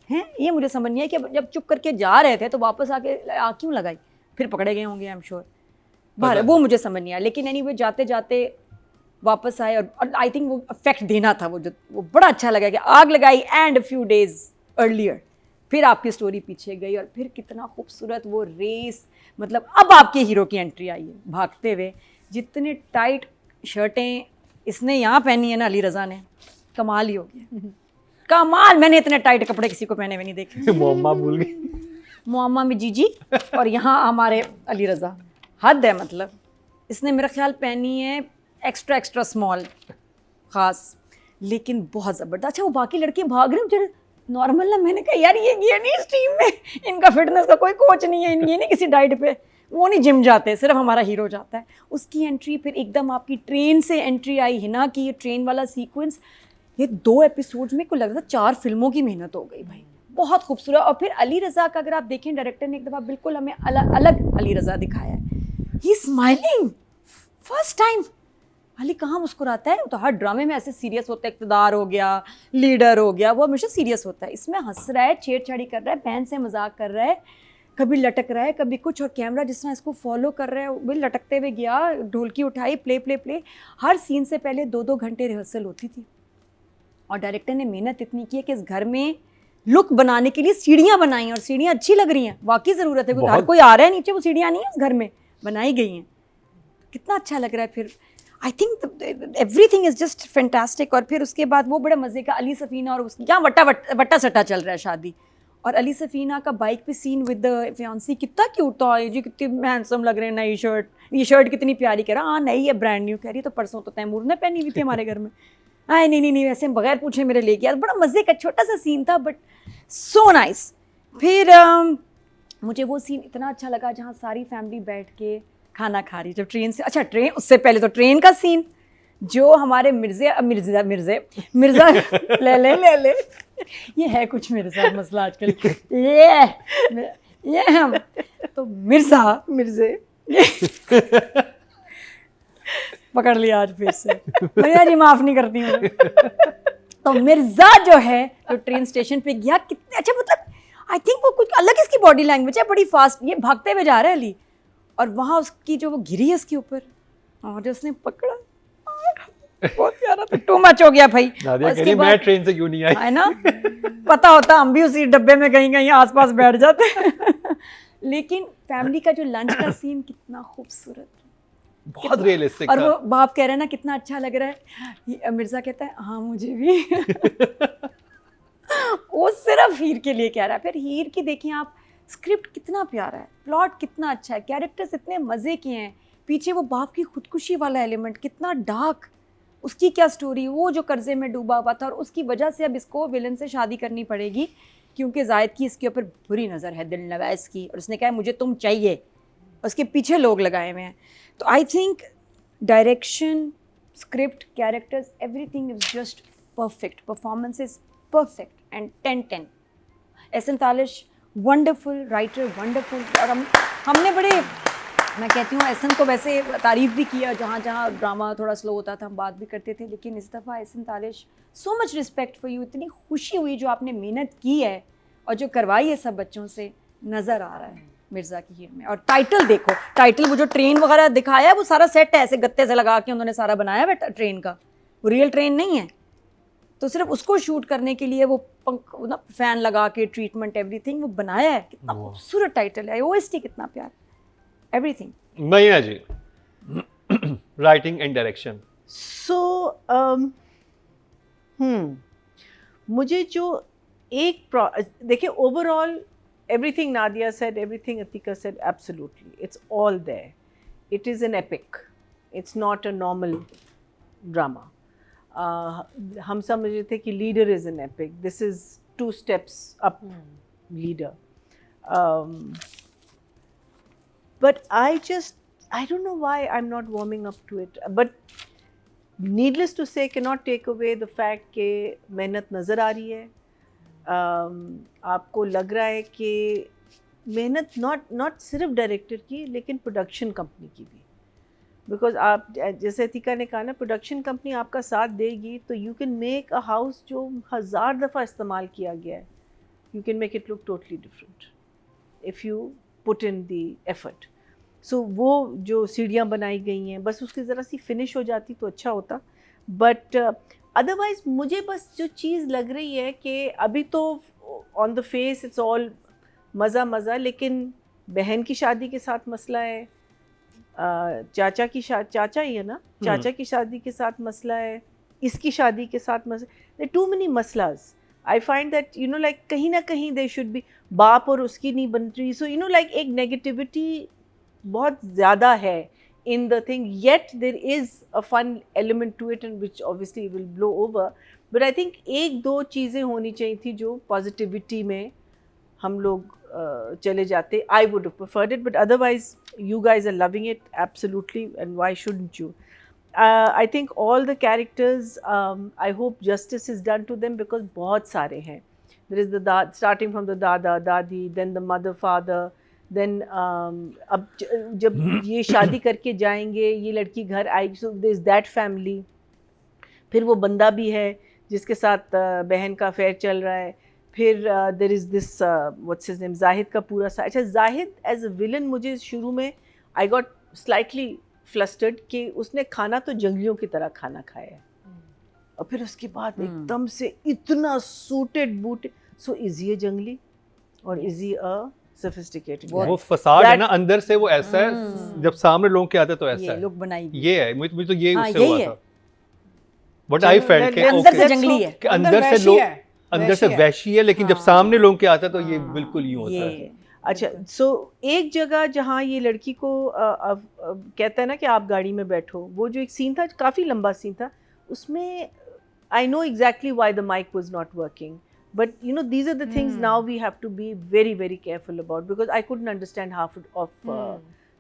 हैं? ये मुझे समझ नहीं है कि जब चुप करके जा रहे थे तो वापस आके आग क्यों लगाई। फिर पकड़े गए होंगे आई एम श्योर, बाहर, वो मुझे समझ नहीं आया। लेकिन एनीवे जाते जाते वापस आए और आई थिंक वो इफेक्ट देना था, वो बड़ा अच्छा लगा कि आग लगाई एंड फ्यू डेज अर्लियर फिर आपकी स्टोरी पीछे गई। और फिर कितना खूबसूरत वो रेस, मतलब अब आपके हीरो की एंट्री आई है भागते हुए। जितने टाइट शर्टें इसने यहाँ पहनी है ना अली रज़ा ने, कमाल ही हो गया, कमाल। मैंने इतने टाइट कपड़े किसी को पहने हुए नहीं देखे। मोम्मा भूल गई, मोम्मा में जीजी, और यहाँ हमारे अली रज़ा, हद है। मतलब इसने मेरा ख्याल पहनी है एक्स्ट्रा स्मॉल ख़ास, लेकिन बहुत ज़बरदस्त। अच्छा वो बाकी लड़के भाग रहे हैं मुझे नॉर्मल ना, मैंने कहा यार ये नहीं इस टीम में, इनका फिटनेस का कोई कोच नहीं है, ये नहीं किसी डाइट पे, वो नहीं जिम जाते, सिर्फ हमारा हीरो जाता है। उसकी एंट्री, फिर एकदम आपकी ट्रेन से एंट्री आई हिना की, ये ट्रेन वाला सीक्वेंस, ये 2 एपिसोड्स में कोई लगता है 4 फिल्मों की मेहनत हो गई भाई, बहुत खूबसूरत। और फिर अली रज़ा का अगर आप देखें, डायरेक्टर ने एक दफ़ा बिल्कुल हमें अलग अली रज़ा दिखाया है। ही स्माइलिंग फर्स्ट टाइम। अली कहाँ मुस्कुराता है, तो हर ड्रामे में ऐसे सीरियस होता है, इक़्तिदार हो गया, लीडर हो गया, वो हमेशा सीरियस होता है। इसमें हंस रहा है, छेड़छाड़ी कर रहा है, बहन से मजाक कर रहा है, कभी लटक रहा है कभी कुछ, और कैमरा जिस तरह इसको फॉलो कर रहा है, वो लटकते हुए गया, ढोलकी उठाई, प्ले। हर सीन से पहले 2-2 घंटे रिहर्सल होती थी। और डायरेक्टर ने मेहनत इतनी की है कि इस घर में लुक बनाने के लिए सीढ़ियाँ बनाई, और सीढ़ियाँ अच्छी लग रही हैं, वाकई ज़रूरत है, हर कोई आ रहा है नीचे, वो सीढ़ियाँ नहीं है उस घर में, बनाई गई हैं, कितना अच्छा लग रहा है। फिर I think everything is just fantastic. और फिर उसके बाद वो बड़े मज़े का अली सफ़ीना, और उसकी यहाँ वट्टा सट्टा चल रहा है शादी, और अली सफ़ीना का बाइक पे सीन विद द फियांसी, कितना क्यूट था ये जी, कितनी हैंडसम लग रहे हैं, नई शर्ट, ये शर्ट कितनी प्यारी, कह रहा हाँ नई है, ब्रांड न्यू, कह रही तो परसों तो तैमूर ने पहनी हुई थी हमारे घर में, आए नहीं वैसे बगैर पूछे मेरे लेके यार, बड़ा मज़े का छोटा सा सीन था बट सो नाइस। फिर मुझे वो सीन इतना अच्छा लगा जहाँ सारी फैमिली बैठ के खाना खा रही, जब ट्रेन से, अच्छा ट्रेन, उससे पहले तो ट्रेन का सीन, जो हमारे मिर्ज़ा ले ये है कुछ मेरे साथ मसला आजकल, ये हम तो मिर्ज़े पकड़ लिया आज फिर से, भैया जी माफ़ नहीं करती मुझे। तो मिर्ज़ा जो है तो ट्रेन स्टेशन पे गया, कितने अच्छा, मतलब आई थिंक वो कुछ अलग इसकी बॉडी लैंग्वेज है, बड़ी फास्ट, ये भागते हुए जा रहा है अली, और वहाँ उसकी जो वो गिरी है उसके ऊपर, और जो उसने पकड़ा, बहुत प्यारा था, टू मच हो गया भाई। नादिया कह रही मैं ट्रेन से क्यों नहीं आई, है ना, पता होता हम भी उसी डब्बे में कहीं आसपास बैठ जाते। लेकिन फैमिली का जो लंच का सीन कितना खूबसूरत, बहुत रियलिस्टिक, और वो बाप कह रहे हैं ना कितना अच्छा लग रहा है, मिर्ज़ा कहता है हाँ मुझे भी। वो सिर्फ हीर के लिए कह रहा है। फिर हीर की देखिए आप, स्क्रिप्ट कितना प्यारा है, प्लॉट कितना अच्छा है, कैरेक्टर्स इतने मज़े के हैं, पीछे वो बाप की खुदकुशी वाला एलिमेंट कितना डार्क, उसकी क्या स्टोरी, वो जो कर्जे में डूबा हुआ था और उसकी वजह से अब इसको विलन से शादी करनी पड़ेगी क्योंकि जायद की इसके ऊपर बुरी नज़र है, दिल नवाज़ की, और उसने कहा मुझे तुम चाहिए, उसके पीछे लोग लगाए हुए हैं। तो I think direction, script, characters, everything is just perfect, performance is perfect and 10-10। Ehsan Talish wonderful writer, wonderful. और हमने बड़े, मैं कहती हूँ एहसन को वैसे तारीफ़ भी किया, जहाँ जहाँ ड्रामा थोड़ा स्लो होता था हम बात भी करते थे, लेकिन इस दफ़ा Ehsan Talish, so much respect for you, इतनी खुशी हुई जो आपने मेहनत की है और जो करवाई है सब बच्चों से, नज़र आ रहा है मिर्ज़ा की हीर में। और टाइटल देखो, टाइटल वो जो ट्रेन वगैरह दिखाया है वो सारा सेट है, ऐसे गत्ते से लगा के उन्होंने सारा बनाया है ट्रेन का, वो रियल ट्रेन नहीं है, तो सिर्फ उसको शूट करने के लिए वो पंख ना फैन लगा के ट्रीटमेंट एवरीथिंग वो बनाया है, कितना खूबसूरत टाइटल है, OST कितना प्यार, एवरीथिंग। मैया जी, राइटिंग एंड डायरेक्शन। So, मुझे जो देखिए overall everything Nadia said, everything Atika said, absolutely. It's all there. It is an epic. It's not a normal drama. हम समझ रहे थे कि Leader is an epic. This is 2 steps up Leader. But I don't know why I'm not warming up to it. But needless to say, cannot take away the fact कि मेहनत नज़र आ रही है. आपको लग रहा है कि मेहनत नॉट सिर्फ डायरेक्टर की लेकिन प्रोडक्शन कंपनी की भी, बिकॉज आप जैसे अतिका ने कहा ना, प्रोडक्शन कंपनी आपका साथ देगी तो you can make a house जो 1000 दफ़ा इस्तेमाल किया गया है, you can make it look totally different if you put in the effort. So वो जो सीढ़ियाँ बनाई गई हैं, बस उसकी ज़रा सी फिनिश हो जाती तो अच्छा होता. बट अदरवाइज़ मुझे बस जो चीज़ लग रही है कि अभी तो on the face it's all मज़ा, लेकिन बहन की शादी के साथ मसला है, चाचा ही है ना, चाचा की शादी के साथ मसला है, इसकी शादी के साथ मसला. देयर टू मेनी मसलास. I find that you know like कहीं ना कहीं दे शुड बी, बाप और उसकी नहीं बन रही. सो यू नो लाइक एक नेगेटिविटी बहुत ज़्यादा है in the thing, yet there is a fun element to it and which obviously will blow over. But I think एक दो चीज़ें होनी चाहिए थी जो पॉजिटिविटी में हम लोग चले जाते. I would have preferred it, but otherwise you guys are loving it absolutely, and why shouldn't you? I think all the characters, I hope justice is done to them because बहुत सारे हैं. There is the starting from the dada, dadi, then the mother, father. Then अब जब ये शादी करके जाएंगे, ये लड़की घर आएगी, so there is that family. फिर वो बंदा भी है जिसके साथ बहन का अफेयर चल रहा है. फिर there is this what's his name, Zahid का पूरा अच्छा, जाहिद एज अ विलन मुझे शुरू में आई गॉट स्लाइटली फ्लस्टर्ड कि उसने खाना तो जंगलियों की तरह खाना खाया है, और फिर उसके बाद एकदम से इतना सूटेड बूटेड. सो इज़ ये जंगली और इज़ ही अ sophisticated? वो फसाद है ना, अंदर से वो ऐसा है, जब सामने लोग के आते तो ऐसा ये है, लुक बनाई, ये है. मुझे तो ये उससे यही हुआ है. था. बट आई फेल्ट के अंदर से जंगली है, अंदर से लोग अंदर से वैशी है, लेकिन जब सामने लोग के आता तो ये बिल्कुल यूं होता है. अच्छा, सो एक जगह जहाँ ये लड़की को कहता है ना कि आप गाड़ी में बैठो, वो जो एक सीन था, काफ़ी लंबा सीन था, उसमें I know exactly why the mic was not working. But you know, these are the things now we have to be very, very careful about, because I couldn't understand half of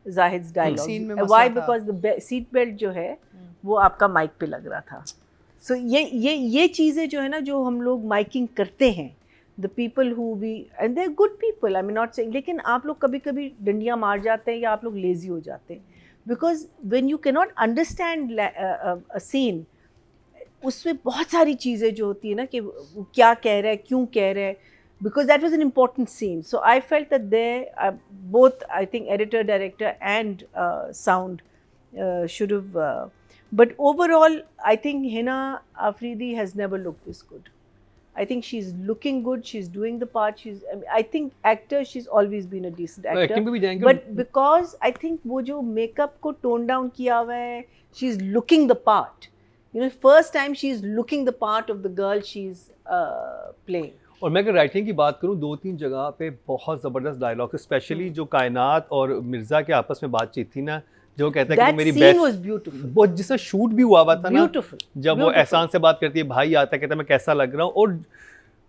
Zahid's dialogue. Why? Because the seat belt जो है वो आपका mic पे लग रहा था. So ये चीज़ें जो है ना, जो हम लोग माइकिंग करते हैं, the people who we, and they're good people, I mean not saying, लेकिन आप लोग कभी डंडियाँ मार जाते हैं या आप लोग लेजी हो जाते हैं, because when you cannot understand a scene, उसमें बहुत सारी चीज़ें जो होती है ना कि वो क्या कह रहा है, क्यों कह रहा है, because that was an important scene. So I felt that there both, I think editor, director and sound should have but overall I think Hina Afridi has never looked this good. I think she's looking good, she's doing the part, I think actor, she's always been a decent actor, but because I think वो जो makeup को tone down किया हुआ है, she's looking the part. You know, first time she is looking the part of the girl she's playing. और मैं अगर writing की बात करूँ, 2-3 जगह पे बहुत ज़बरदस्त डायलॉग, स्पेशली जो कायनात और मिर्ज़ा के आपस में बातचीत थी ना, जो कहता है कि मेरी बेस्ट, was beautiful. वो जिससे शूट भी हुआ था ना, beautiful. जब वो एहसान से बात करती है, भाई आता है, कहता है मैं कैसा लग रहा हूँ,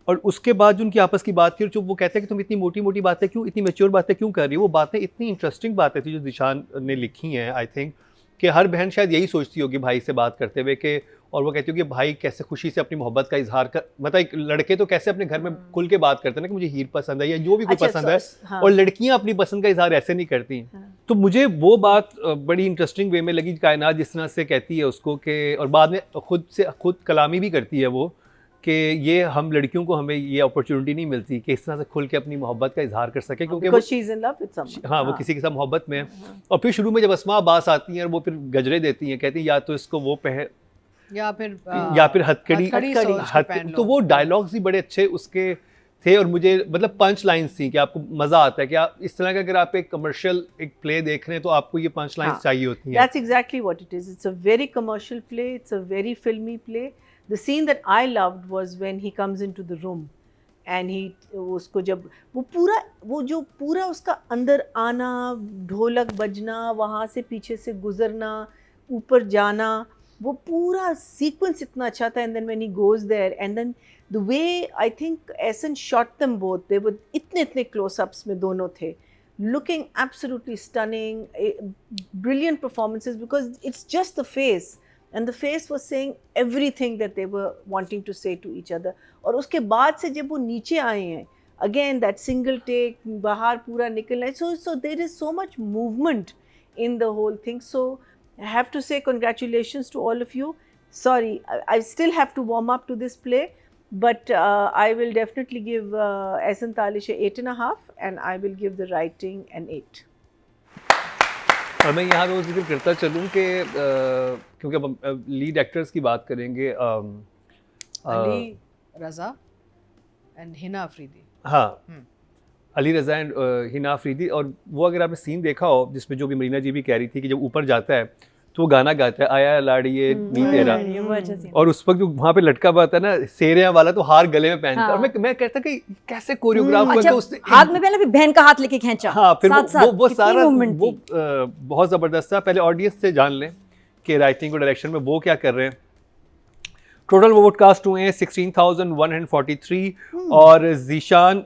और उसके बाद जो उनकी आपस की बात की, और जो वो कहते हैं कि तुम इतनी मोटी मोटी बातें क्यों, इतनी मैच्योर बातें क्यों कर रही हो, वो बातें इतनी इंटरेस्टिंग बातें थी जो दिशान ने लिखी हैं. आई थिंक कि हर बहन शायद यही सोचती होगी भाई से बात करते हुए कि, और वो कहती होगी भाई कैसे खुशी से अपनी मोहब्बत का इजहार कर, मतलब एक लड़के तो कैसे अपने घर में खुल के बात करते हैं ना कि मुझे हीर पसंद है या जो भी कोई पसंद है, हाँ. और लड़कियां अपनी पसंद का इजहार ऐसे नहीं करती. हाँ. तो मुझे वो बात बड़ी इंटरेस्टिंग वे में लगी, कायनात जिस तरह से कहती है उसको कि, और बाद में खुद कलामी भी करती है वो कि ये हम लड़कियों को, हमें ये अपॉर्चुनिटी नहीं मिलती कि इस तरह से खुल के अपनी मोहब्बत का इजहार कर सके, क्योंकि वो किसी के साथ मोहब्बत में है. और फिर शुरू में जब अस्मा अब्बास आती हैं और वो फिर गजरे देती हैं, कहती हैं या तो इसको वो या फिर हथकड़ी, तो वो डायलॉग्स भी बड़े अच्छे उसके थे. और मुझे मतलब पंच लाइन्स थी कि आपको मज़ा आता है कि आप इस तरह का, अगर आप एक कमर्शियल एक प्ले देख रहे हैं तो आपको ये पंच लाइन्स चाहिए होती हैं. That's exactly what it is. It's a very commercial play. It's a very filmy play. The scene that I loved was when he comes into the room and उसको जब वो पूरा उसका अंदर आना, ढोलक बजना, वहाँ से पीछे से गुजरना, ऊपर जाना, वो पूरा सीक्वेंस इतना अच्छा था. And then when he goes there and then the way I think Ehsan shot them both, they were इतने close-ups में दोनों थे, looking absolutely stunning, brilliant performances, because it's just the face. And the face was saying everything that they were wanting to say to each other. और उसके बाद से जब वो नीचे आए हैं, again that single take, बाहर पूरा निकलना है, so there is so much movement in the whole thing. So I have to say congratulations to all of you. Sorry, I still have to warm up to this play, but I will definitely give Ehsan Talish 8.5 and I will give the writing an 8. और मैं यहाँ पे वो जिक्र करता चलूँ कि क्योंकि अब लीड एक्टर्स की बात करेंगे, अली रज़ा एंड हिना अफरीदी. हाँ, अली रज़ा एंड हिना अफरीदी. और वो अगर आपने सीन देखा हो जिसमें जो भी मरीना जी भी कह रही थी कि जब ऊपर जाता है तो वो गाना गाता है, आया लाड़िए नी तेरा, और उस वक्त जो वहाँ पे लटका हुआ था ना सेरिया वाला, तो हार गले में पहनता. और मैं कहता कि कैसे कोरियोग्राफ अच्छा, उसने हाथ में पहले बहन का हाथ लेके खींचा. हाँ, फिर वो सारा वो बहुत ज़बरदस्त था. पहले ऑडियंस से जान लें कि राइटिंग और डायरेक्शन में वो क्या कर रहे हैं. टोटल वोट कास्ट हुए हैं 16,143 और जीशान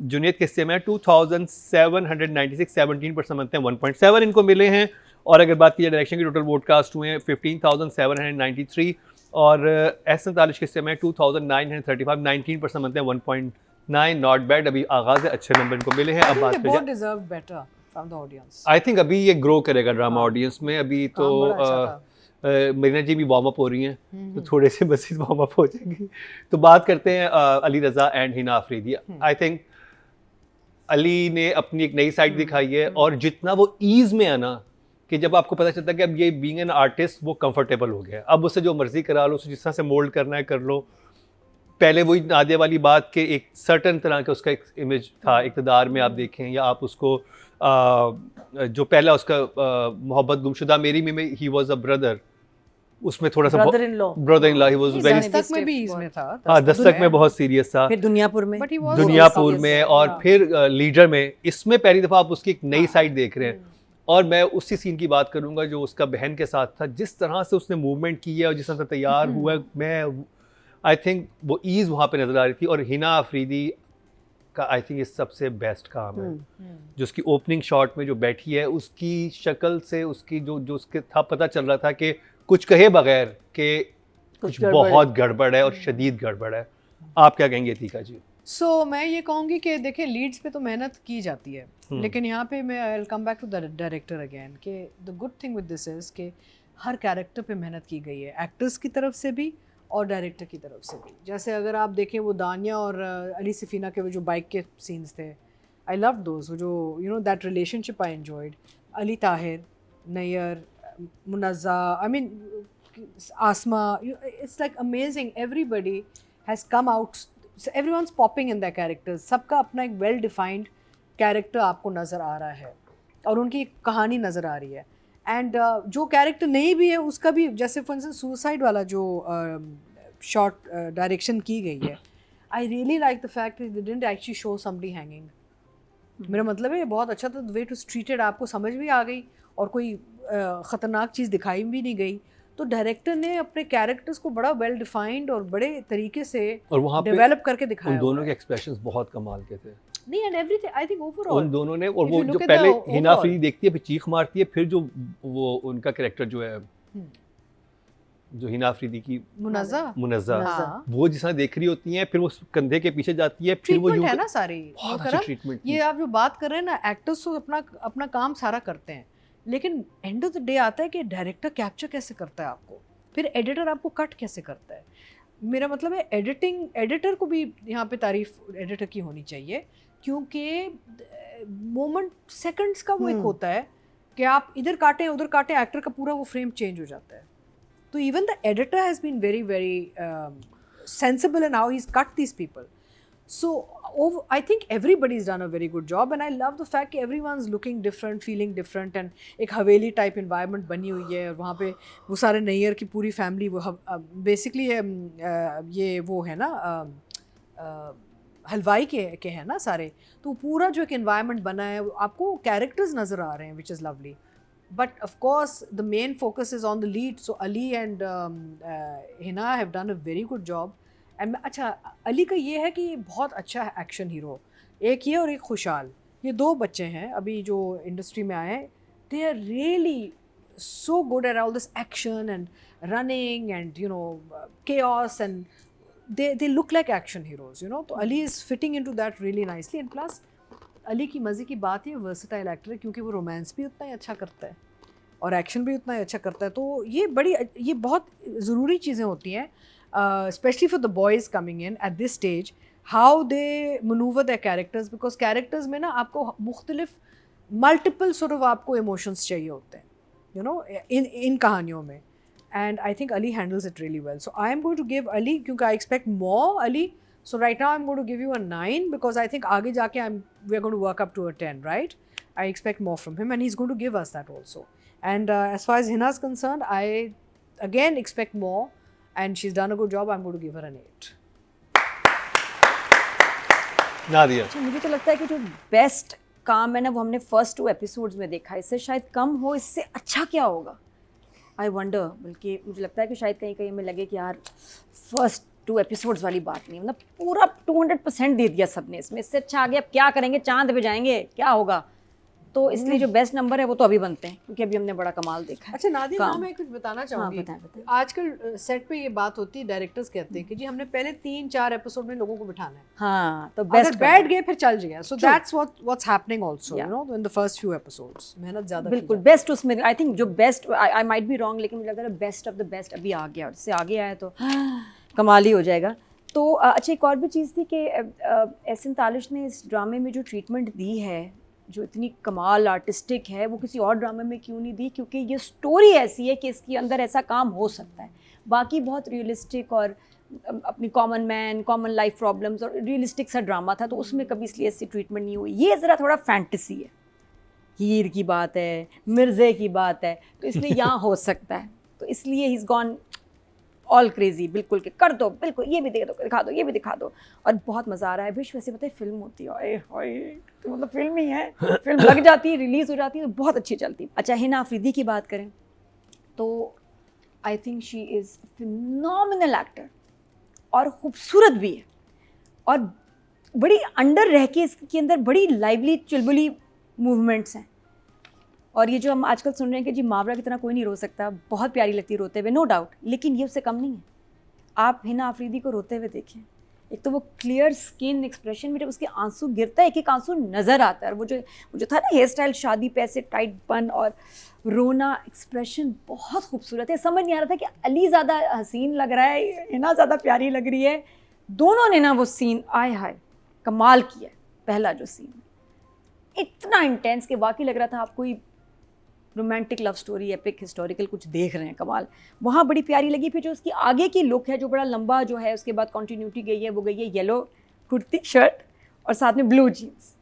जुनेद के हिस्से में 2,796, 17% बनते हैं, 1.7 इनको मिले हैं. और अगर बात की जाए डायरेक्शन की, टोटल वोट कास्ट हुए हैं 15,793 और एहसन तालिश के हिस्से में 2,935, 19% बनते हैं, 1.9. Not bad. अभी आगाज़ है, अच्छे नंबर इनको मिले हैं. अब बात बहुत deserve better from the audience. I think अभी ये ग्रो करेगा ड्रामा ऑडियंस में. अभी तो मरीना जी भी वार्म अप हो रही हैं, तो थोड़े से मज़ीद वार्म अप हो जाएंगी. तो बात करते हैं Ali Raza and Hina Afridi. I think Ali ने अपनी एक नई साइड दिखाई है, और जितना वो ईज़ में है ना कि जब आपको पता चलता है कि अब ये बीइंग एन आर्टिस्ट वो कंफर्टेबल हो गया, अब उससे जो मर्ज़ी करा लो, उसे जिस तरह से मोल्ड करना है कर लो. पहले वही नादिया वाली बात कि एक सर्टन तरह का उसका एक इमेज था इक़्तिदार में, आप देखें, या आप उसको जो पहला उसका मोहब्बत गुमशुदा मेरी में ही वाज अ ब्रदर, उसमें थोड़ा सा brother in law he was very, Dastak में भी इसमें था. हाँ, दस्तक में बहुत सीरियस था, फिर दुनियापुर में, और फिर लीडर में. इसमें पहली दफ़ा आप उसकी एक नई साइड देख रहे हैं. और मैं उसी सीन की बात करूंगा जो उसका बहन के साथ था, जिस तरह से उसने मूवमेंट की है और जिस तरह से तैयार हुआ, मैं आई थिंक वो ईज़ वहाँ पे नज़र आ रही थी. और हिना अफरीदी का आई थिंक ये सबसे बेस्ट काम है, जो उसकी ओपनिंग शॉट में जो बैठी है, उसकी शक्ल से, उसकी जो उसके था, पता चल रहा था कि कुछ कहे बगैर कि कुछ बहुत गड़बड़ है और शदीद गड़बड़ है. आप क्या कहेंगे अतीका जी? मैं ये कहूँगी कि देखिए लीड्स पे तो मेहनत की जाती है, लेकिन यहाँ पे मैं I will come back to the director again कि the good thing with this is कि हर कैरेक्टर पे मेहनत की गई है, एक्टर्स की तरफ से भी और डायरेक्टर की तरफ से भी. जैसे अगर आप देखें वो दानिया और अली सफ़ीना के वो जो बाइक के सीन्स थे, आई लव दोज, जो you know that relationship I enjoyed. Ali Tahir, Nayyar, Munazza, I mean Asma, it's like amazing. Everybody has come out, everyone's popping in their characters. सबका अपना एक वेल डिफाइंड कैरेक्टर आपको नज़र आ रहा है और उनकी एक कहानी नज़र आ रही है. एंड जो कैरेक्टर नहीं भी है उसका भी, जैसे फॉर इंस्टेंस सुसाइड वाला जो शॉर्ट डायरेक्शन की गई है, I really like the fact that they didn't actually show somebody hanging. मेरा मतलब है ये बहुत अच्छा था. द वे टू ट्रीटेड आपको समझ भी आ गई और कोई ख़तरनाक चीज़ दिखाई भी नहीं गई. तो डायरेक्टर ने अपने कैरेक्टर्स को बड़ा वेल डिफाइंड और बड़े तरीके से और वहाँ डेवलप करके दिखाया. उन दोनों के एक्सप्रेशंस बहुत कमाल के थे. नहीं, and everything I think overall उन दोनों ने, और वो जो पहले हिना अफरीदी देखती है, फिर चीख मारती है, फिर जो वो उनका कैरेक्टर जो है, जो हिना अफरीदी की मुनज़्ज़ा, वो जिस तरह देख रही होती हैं, फिर वो कंधे के पीछे जाती है, फिर वो है ना सारी ट्रीटमेंट. ये आप जो बात कर रहे हैं ना, एक्टर्स तो अपना काम सारा करते हैं, लेकिन एंड ऑफ द डे आता है कि डायरेक्टर कैप्चर कैसे करता है आपको, फिर एडिटर आपको कट कैसे करता है. मेरा मतलब है एडिटर को भी यहाँ पे तारीफ एडिटर की होनी चाहिए, क्योंकि मोमेंट सेकंड्स का वो एक होता है कि आप इधर काटें उधर काटें, एक्टर का पूरा वो फ्रेम चेंज हो जाता है. तो even the editor has been very very sensible in how he has cut these people. So I think everybody's done a very good job, and I love the fact that everyone's looking different, feeling different, and एक हवेली type environment बनी हुई है और वहाँ पे वो सारे नैयर की पूरी family वो basically ये वो है ना हलवाई के हैं ना सारे, तो पूरा जो एक environment बना है आपको characters नज़र आ रहे हैं, which is lovely. But of course the main focus is on the lead, so Ali and Hina have done a very good job. And अच्छा अली का ये है कि बहुत अच्छा है एक्शन हीरो, एक ये और एक खुशहाल, ये 2 बच्चे हैं अभी जो इंडस्ट्री में आए हैं. They are really so good at all this action and running and you know chaos, and they look like action heroes, you know. तो Ali is fitting into that really nicely. And plus Ali की मज़े की बात है versatile actor है, क्योंकि वो romance भी उतना ही अच्छा करता है और एक्शन भी उतना ही अच्छा करता है. तो ये बहुत ज़रूरी चीज़ें होती हैं, especially for the boys coming in at this stage, how they maneuver their characters, because characters में ना आपको मुख्तलिफ multiple sort of आपको emotions चाहिए होते हैं, you know, in कहानियों में. And I think Ali handles it really well. So I am going to give Ali, क्योंकि I expect more Ali. So right now I'm going to give you a 9, because I think आगे जाके we're going to work up to a 10, right? I expect more from him, and he's going to give us that also. And as far as Hina's concerned, I again expect more. And she's done a good job. I'm going to give her an 8. Nadia, अच्छा, मुझे तो लगता है कि जो best काम है ना वो हमने फर्स्ट 2 एपिसोड्स में देखा, इससे शायद कम हो, इससे अच्छा क्या होगा आई वंडर. बल्कि मुझे लगता है कि शायद कहीं कहीं हमें लगे कि यार फर्स्ट 2 एपिसोड्स वाली बात नहीं, मतलब पूरा 200% दे दिया सबने इसमें, इससे अच्छा आगे अब क्या करेंगे, चांद पे जाएंगे, क्या होगा. तो इसलिए जो बेस्ट नंबर है वो तो अभी बनते हैं, क्योंकि अभी हमने बड़ा कमाल देखा है. अच्छा नादिया, मैं कुछ बताना चाहूँगी. बताएं. आजकल सेट पे ये बात होती है, डायरेक्टर्स कहते हैं कि जी हमने पहले 3-4 एपिसोड में लोगों को बिठाना है. हाँ, तो अगर बेस्ट बैठ गए फिर चल गया. So that's what's happening also, you know, in the first few episodes. मेहनत ज़्यादा बिल्कुल बेस्ट उसमें. आई थिंक जो best, I might be wrong, लेकिन मुझे लगता है बेस्ट ऑफ द बेस्ट अभी आ गया, और इससे आगे आया तो कमाल ही हो जाएगा. तो अच्छा, एक और भी चीज़ थी कि एहसन तालिश ने इस ड्रामे में जो ट्रीटमेंट दी है, जो इतनी कमाल आर्टिस्टिक है, वो किसी और ड्रामे में क्यों नहीं दी, क्योंकि ये स्टोरी ऐसी है कि इसके अंदर ऐसा काम हो सकता है. बाकी बहुत रियलिस्टिक और अपनी common man, common life problems और रियलिस्टिक सा ड्रामा था, तो उसमें कभी इसलिए ऐसी ट्रीटमेंट नहीं हुई. ये ज़रा थोड़ा फैंटेसी है, हीर की बात है, मिर्ज़े की बात है, तो इसलिए यहाँ हो सकता है. तो इसलिए he is gone all crazy, बिल्कुल कि कर दो, बिल्कुल ये भी दे दो, दिखा दो, ये भी दिखा दो, और बहुत मज़ा आ रहा है. विश वैसे पता है फिल्म होती है, तो मतलब फिल्म ही है, फिल्म लग जाती है, रिलीज़ हो जाती है, तो बहुत अच्छी चलती है. अच्छा, हिना अफरीदी की बात करें तो I think she is phenomenal actor, और ख़ूबसूरत भी है, और बड़ी अंडर रह के इसके अंदर बड़ी लाइवली चुलबुली मूवमेंट्स हैं. और ये जो हम आजकल सुन रहे हैं कि जी मावरा की तरह कोई नहीं रो सकता, बहुत प्यारी लगती है रोते हुए, नो डाउट, लेकिन ये उससे कम नहीं है. आप हिना अफरीदी को रोते हुए देखें, एक तो वो क्लियर स्किन एक्सप्रेशन में जब उसके आंसू गिरता है, एक एक आंसू नज़र आता है, और वो जो था ना हेयर स्टाइल शादी पे ऐसे टाइट बन और रोना, एक्सप्रेशन बहुत खूबसूरत है. समझ नहीं आ रहा था कि अली ज़्यादा हसीन लग रहा है, हिना ज़्यादा प्यारी लग रही है. दोनों ने ना वो सीन आय हाय कमाल किया. पहला जो सीन इतना इंटेंस कि वाकई लग रहा था आप कोई romantic love story, epic historical कुछ देख रहे हैं, कमाल. वहाँ बड़ी प्यारी लगी. फिर जो उसकी आगे की लुक है, जो बड़ा लंबा जो है, उसके बाद कंटिन्यूटी गई है, वो गई है येलो कुर्ती शर्ट और साथ में ब्लू जीन्स,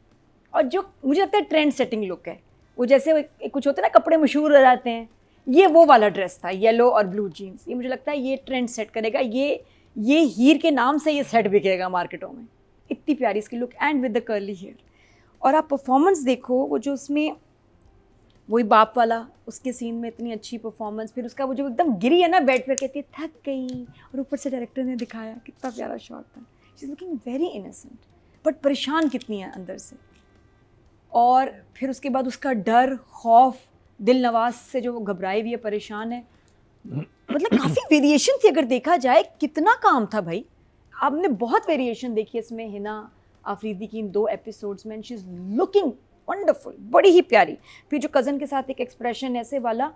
और जो मुझे लगता है ट्रेंड सेटिंग लुक है, वो जैसे कुछ होते हैं ना कपड़े मशहूर हो जाते हैं, ये वो वाला ड्रेस था, येलो और ब्लू जीन्स. ये मुझे लगता है ये ट्रेंड सेट करेगा, ये हीर के नाम से ये सेट बिकेगा मार्केटों में. इतनी प्यारी इसकी look, and with the curly hair. और आप परफॉर्मेंस देखो, वो जो उसमें वही बाप वाला उसके सीन में इतनी अच्छी परफॉर्मेंस. फिर उसका वो जो एकदम गिरी है ना बेड पर, कहती है थक गई, और ऊपर से डायरेक्टर ने दिखाया, कितना प्यारा शॉट था. She is looking very innocent, but परेशान कितनी है अंदर से. और फिर उसके बाद उसका डर, खौफ, दिल नवाज से जो वो घबराई हुई है, परेशान है. मतलब काफ़ी वेरिएशन थी अगर देखा जाए. कितना काम था भाई. आपने बहुत वेरिएशन देखी है इसमें हिना अफरीदी की इन 2 एपिसोड्स में. शी इज़ लुकिंग वंडरफुल, बड़ी ही प्यारी. फिर जो कज़न के साथ एक एक्सप्रेशन ऐसे वाला,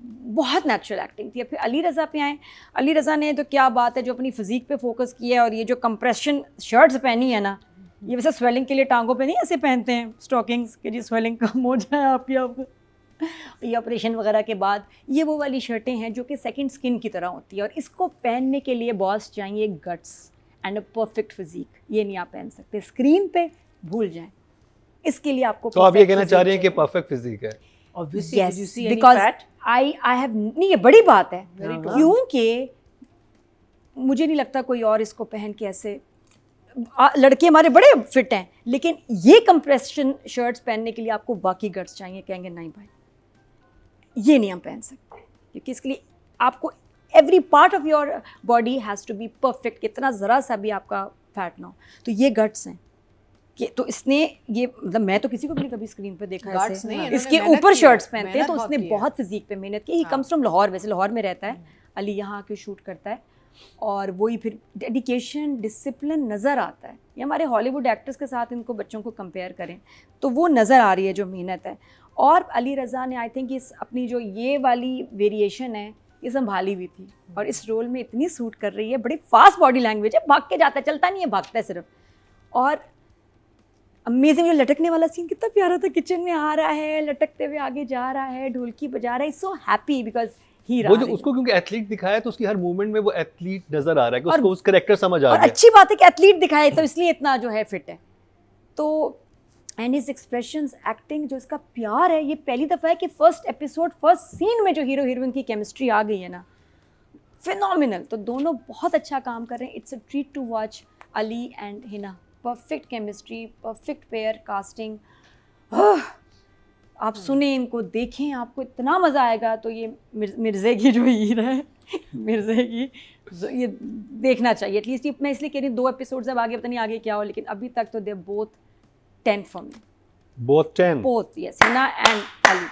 बहुत नेचुरल एक्टिंग थी. फिर अली रज़ा पे आए. अली रज़ा ने तो क्या बात है, जो अपनी फिज़ीक पे फोकस किया है, और ये जो कंप्रेशन शर्ट्स पहनी है ना, ये वैसे स्वेलिंग के लिए टांगों पे नहीं ऐसे पहनते हैं स्टॉकिंग्स कि जी स्वेलिंग कम हो जाए आपकी, आपको ये ऑपरेशन वगैरह के बाद, ये वो वाली शर्टें हैं जो कि सेकंड स्किन की तरह होती है. और इसको पहनने के लिए बॉस चाहिए guts and a perfect physique, ये नहीं आप पहन सकते स्क्रीन पे, भूल जाएं। इसके लिए आपको तो आप ये perfect कहना चाह physique रही हैं कि चाहिए। परफेक्ट फिजिक है? Obviously, did you Yes, see any because fat? I have नहीं, ये बड़ी बात है Very true. क्योंकि मुझे नहीं लगता कोई और इसको पहन के ऐसे लड़के हमारे बड़े फिट हैं, लेकिन ये कंप्रेशन शर्ट्स पहनने के लिए आपको बाकी गट्स चाहिए। कहेंगे नहीं भाई, ये नहीं हम पहन सकते, क्योंकि इसके लिए आपको every part of your body has to be perfect, कितना ज़रा सा भी आपका फैट ना हो। तो ये गट्स हैं कि तो इसने ये मतलब मैं तो किसी को भी नहीं कभी स्क्रीन पे देखा Guts ऐसे नहीं, इन्होंने इसके मेहनत ऊपर की है, शर्ट्स पहनते हैं, मेहनत तो बहुत उसने की है। बहुत फिजिक पे मेहनत की। ही हाँ। कम्स फ्रॉम लाहौर, वैसे लाहौर में रहता है, अली यहाँ आके शूट करता है, और वही फिर डेडिकेशन डिसिप्लिन नज़र आता है। ये हमारे हॉलीवुड एक्टर्स के साथ इनको बच्चों को कंपेयर करें तो वो नज़र आ रही है जो मेहनत है। और अली रज़ा ने आई थिंक इस अपनी जो ये वाली वेरिएशन है ये संभाली हुई थी, और इस रोल में इतनी सूट कर रही है। बड़ी फास्ट बॉडी लैंग्वेज है, भाग के जाता है, चलता नहीं है, भागता है सिर्फ। और अमेजिंग जो लटकने वाला सीन कितना प्यारा था, किचन में आ रहा है, लटकते हुए आगे जा रहा है, ढोलकी बजा रहा है, सो हैप्पी बिकॉज ही वो जो उसको क्योंकि एथलीट दिखाया है तो उसकी हर मूवमेंट में वो एथलीट नजर आ रहा है कि और- उसको उस कैरेक्टर समझ आ और गया। अच्छी बात है कि एथलीट दिखाए, तो इसलिए इतना जो है फिट है। तो एंड हिज एक्सप्रेशंस, एक्टिंग, जो इसका प्यार है, ये पहली दफ़ा है कि फर्स्ट एपिसोड फर्स्ट सीन में जो हीरो हीरोइन की केमिस्ट्री आ गई है ना, फिनोमिनल। तो दोनों बहुत अच्छा काम कर रहे हैं। It's a treat to watch Ali and Hina, perfect chemistry, perfect pair casting. आप सुने इनको, देखें, आपको इतना मज़ा आएगा। तो ये मिर्ज़े की जो हीर है, मिर्ज़े की ये देखना चाहिए एटलीस्ट। मैं इसलिए कह रही हूँ 2 एपिसोड्स अब आगे, पता नहीं आगे क्या हो, लेकिन अभी तक तो they both 10 for me, both 10। Both, yes, Hina and Ali.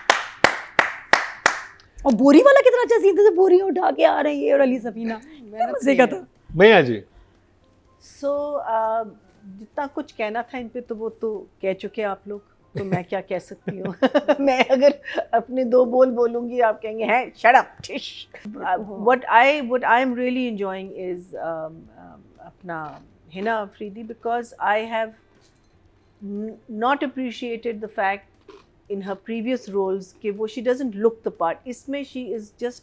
और बोरी वाला कितना अच्छा सीन था, बोरी उठा के आ रही है और अली सफीना, मज़े का था। भैया जी So, जितना कुछ कहना था इन पे तो वो तो कह चुके आप लोग, तो मैं क्या कह सकती हूँ। मैं अगर अपने 2 बोल बोलूँगी आप कहेंगे हैं shut up, tish. What I am really enjoying is अपना Hina Afridi, because I have not appreciated the fact in her previous roles कि वो she doesn't look the part. इसमें she is just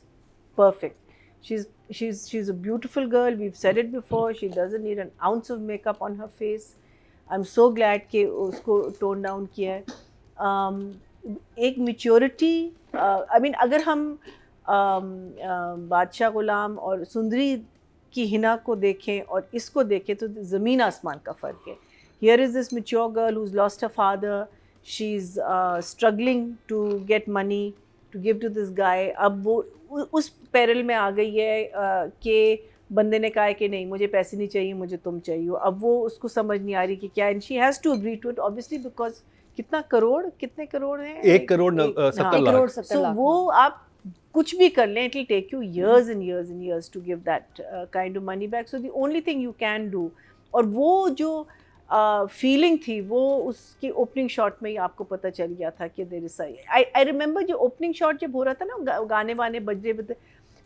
perfect. She's a beautiful girl. We've said it before. She doesn't need an ounce of makeup on her face. I'm so glad कि उसको tone down किया है. एक maturity. I mean, अगर हम बादशाह गुलाम और सुंदरी की हिना को देखें और इसको देखें तो ज़मीन आसमान का फ़र्क है. Here is this mature girl who's lost her father. She's struggling to get money to give to this guy. अब वो उस पैरल में आ गई है कि बंदे ने कहा है कि नहीं मुझे पैसे नहीं चाहिए, मुझे तुम चाहिए। अब वो उसको समझ नहीं आ रही कि क्या, and she has to agree to it obviously, because कितने करोड़ हैं? 1 करोड़ 70 लाख। सो So वो आप कुछ भी कर लें, it will take you years and years and years to give that kind of money back. So the only thing you can do, और वो जो फीलिंग थी वो उसके ओपनिंग शॉट में ही आपको पता चल गया था कि देयर इज आई रिमेंबर जो ओपनिंग शॉट जब हो रहा था ना, गाने वाने बज रहे थे,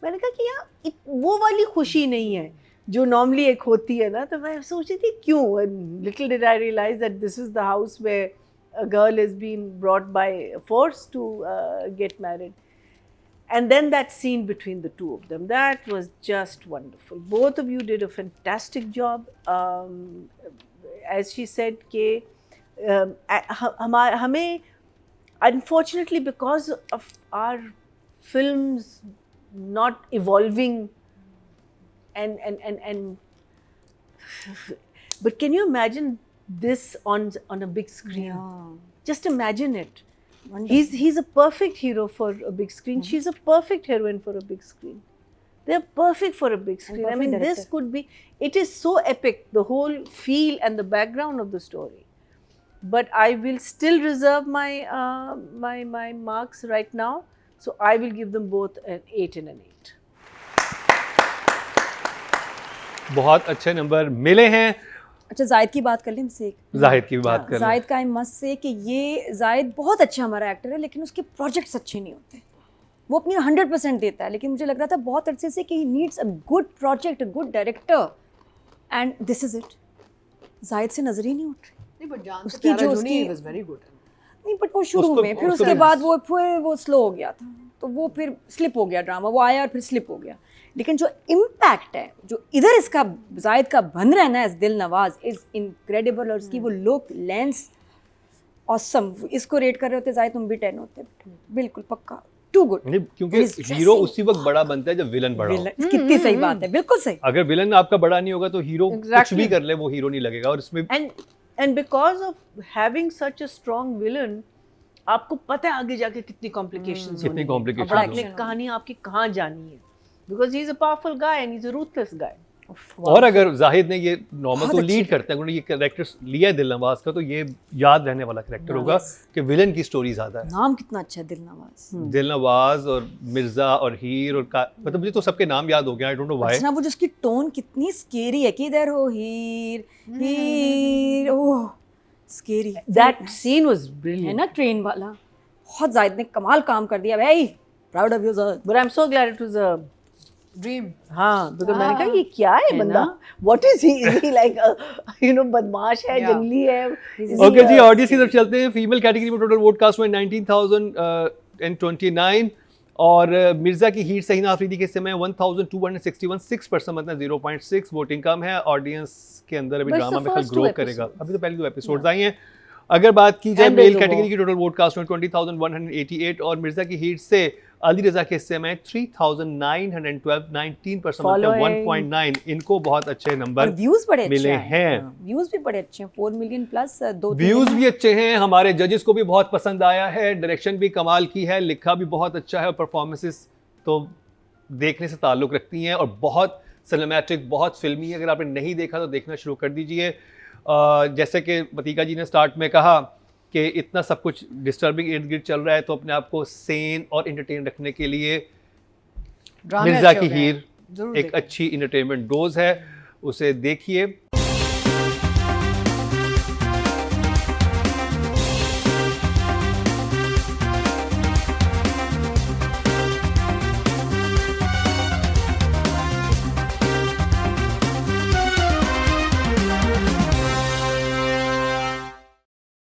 मैंने कहा कि यार वो वाली खुशी नहीं है जो नॉर्मली एक होती है ना। तो मैं सोच रही थी क्यों, little did I realise that this is the house where a girl is been brought by force to get married. And then that scene between the two of them, that was just wonderful. Both of you did a fantastic job. As she said कि हमें unfortunately because of our films not evolving and but can you imagine this on a big screen? Just imagine it. He's a perfect hero for a big screen. She's a perfect heroine for a big screen. They're perfect for a big screen. I mean, this could be, it is so epic, the whole feel and the background of the story. But I will still reserve my marks right now. So I will give them both an 8 and an 8. बहुत अच्छे number मिले हैं। अच्छा, जाहिद की बात कर लें हमसे एक। जाहिद की बात कर लें। जाहिद का आई मस्ट से कि ये जाहिद बहुत अच्छा हमारा एक्टर है, लेकिन उसके प्रोजेक्ट्स अच्छे नहीं होते। वो अपनी 100% देता है, लेकिन मुझे लग रहा था बहुत अरसे से कि he needs a good project, a good director, and this is it. Zahid से नजर ही नहीं उठ रही। नहीं, but जान से उसकी प्यारा जो जो नहीं, उसकी- was very good. नहीं, बट वो शुरू उसको- में, फिर उसको उसके भी- बाद वो फिर वो स्लो हो गया था, तो वो फिर स्लिप हो गया ड्रामा। वो आया और फिर स्लिप हो गया। लेकिन जो इम्पैक्ट है, जो इधर इसका जायद का बन रहना है दिल नवाज इज इनक्रेडिबल, और उसकी वो लुक, लेंस, ऑसम। इसको रेट कर रहे होते जायद तुम भी 10 होते, बिल्कुल पक्का, टू गुड। नहीं, क्योंकि हीरो उसी वक्त बड़ा बनता है जब विलन बड़ा हो। कितनी सही बात है, बिल्कुल सही। अगर विलन आपका बड़ा नहीं होगा तो हीरो कुछ भी कर ले वो हीरो नहीं लगेगा। और इसमें and because of having such a strong villain, आपको पता है आगे जाके कितनी complications कितनी complications और होंगी। कहानी आपकी कहाँ जानी है, because he is a powerful guy and he's a ruthless guy. और अगर जाहिद ने ये नॉर्मल तो लीड करते हैं, उन्होंने ये कैरेक्टर लिया है दिल नवाज का, तो ये याद रहने वाला कैरेक्टर होगा कि विलन की स्टोरी ज्यादा है। नाम कितना अच्छा है, दिल नवाज। दिल नवाज और मिर्जा और हीर और मतलब मुझे तो सबके नाम याद हो गया, आई डोंट नो व्हाई। अच्छा, वो जिसकी टोन कितनी स्केरी है, किधर हो हीर हीर, ओह स्केरी। That scene was है brilliant. ना ट्रेन वाला, बहुत जायद ने कमाल काम कर दिया भाई, proud of you sir. But I'm so glad it was a dream. हाँ, because मैंने कहा ये क्या है बंदा, what is he? Is he like a बदमाश है, जंगली है? ओके जी, ऑडियंस की तरफ चलते हैं। फीमेल कैटेगरी में टोटल वोट कास्ट हुए 19,029 और मिर्जा की हीर सहीना आफरीदी के समय 1,261, 6% मतलब 0.6 वोटिंग कम है। ऑडियंस के अंदर अभी But ड्रामा it's में the कल first ग्रो two करेगा, episodes. अभी तो पहले 2 एपिसोड्स आई हैं। अगर बात की जाए And male there's a category war. की टोटल वोट कास्ट हुए 20,188 और मिर्जा की हीर से अली रजा के हिस्से में 3,912, 19% मतलब Following. 1.9। इनको बहुत अच्छे नंबर व्यूज बड़े अच्छे मिले हैं। व्यूज भी बड़े अच्छे हैं, 4 मिलियन प्लस, 2 व्यूज भी अच्छे हैं, हमारे जजेस को भी बहुत पसंद आया है, डायरेक्शन भी कमाल की है, लिखा भी बहुत अच्छा है और परफॉर्मेंसेस तो देखने से ताल्लुक़ रखती हैं और बहुत सिनेमैटिक, बहुत फिल्मी है। अगर आपने नहीं देखा तो देखना शुरू कर दीजिए। जैसे कि मतीका जी ने स्टार्ट में कहा कि इतना सब कुछ डिस्टर्बिंग इर्द गिर्द चल रहा है, तो अपने आप को सेन और इंटरटेन रखने के लिए ड्रामे मिर्जा अच्छे की हो गए हैं। हीर जरूर एक देखिए। अच्छी इंटरटेनमेंट डोज है, उसे देखिए।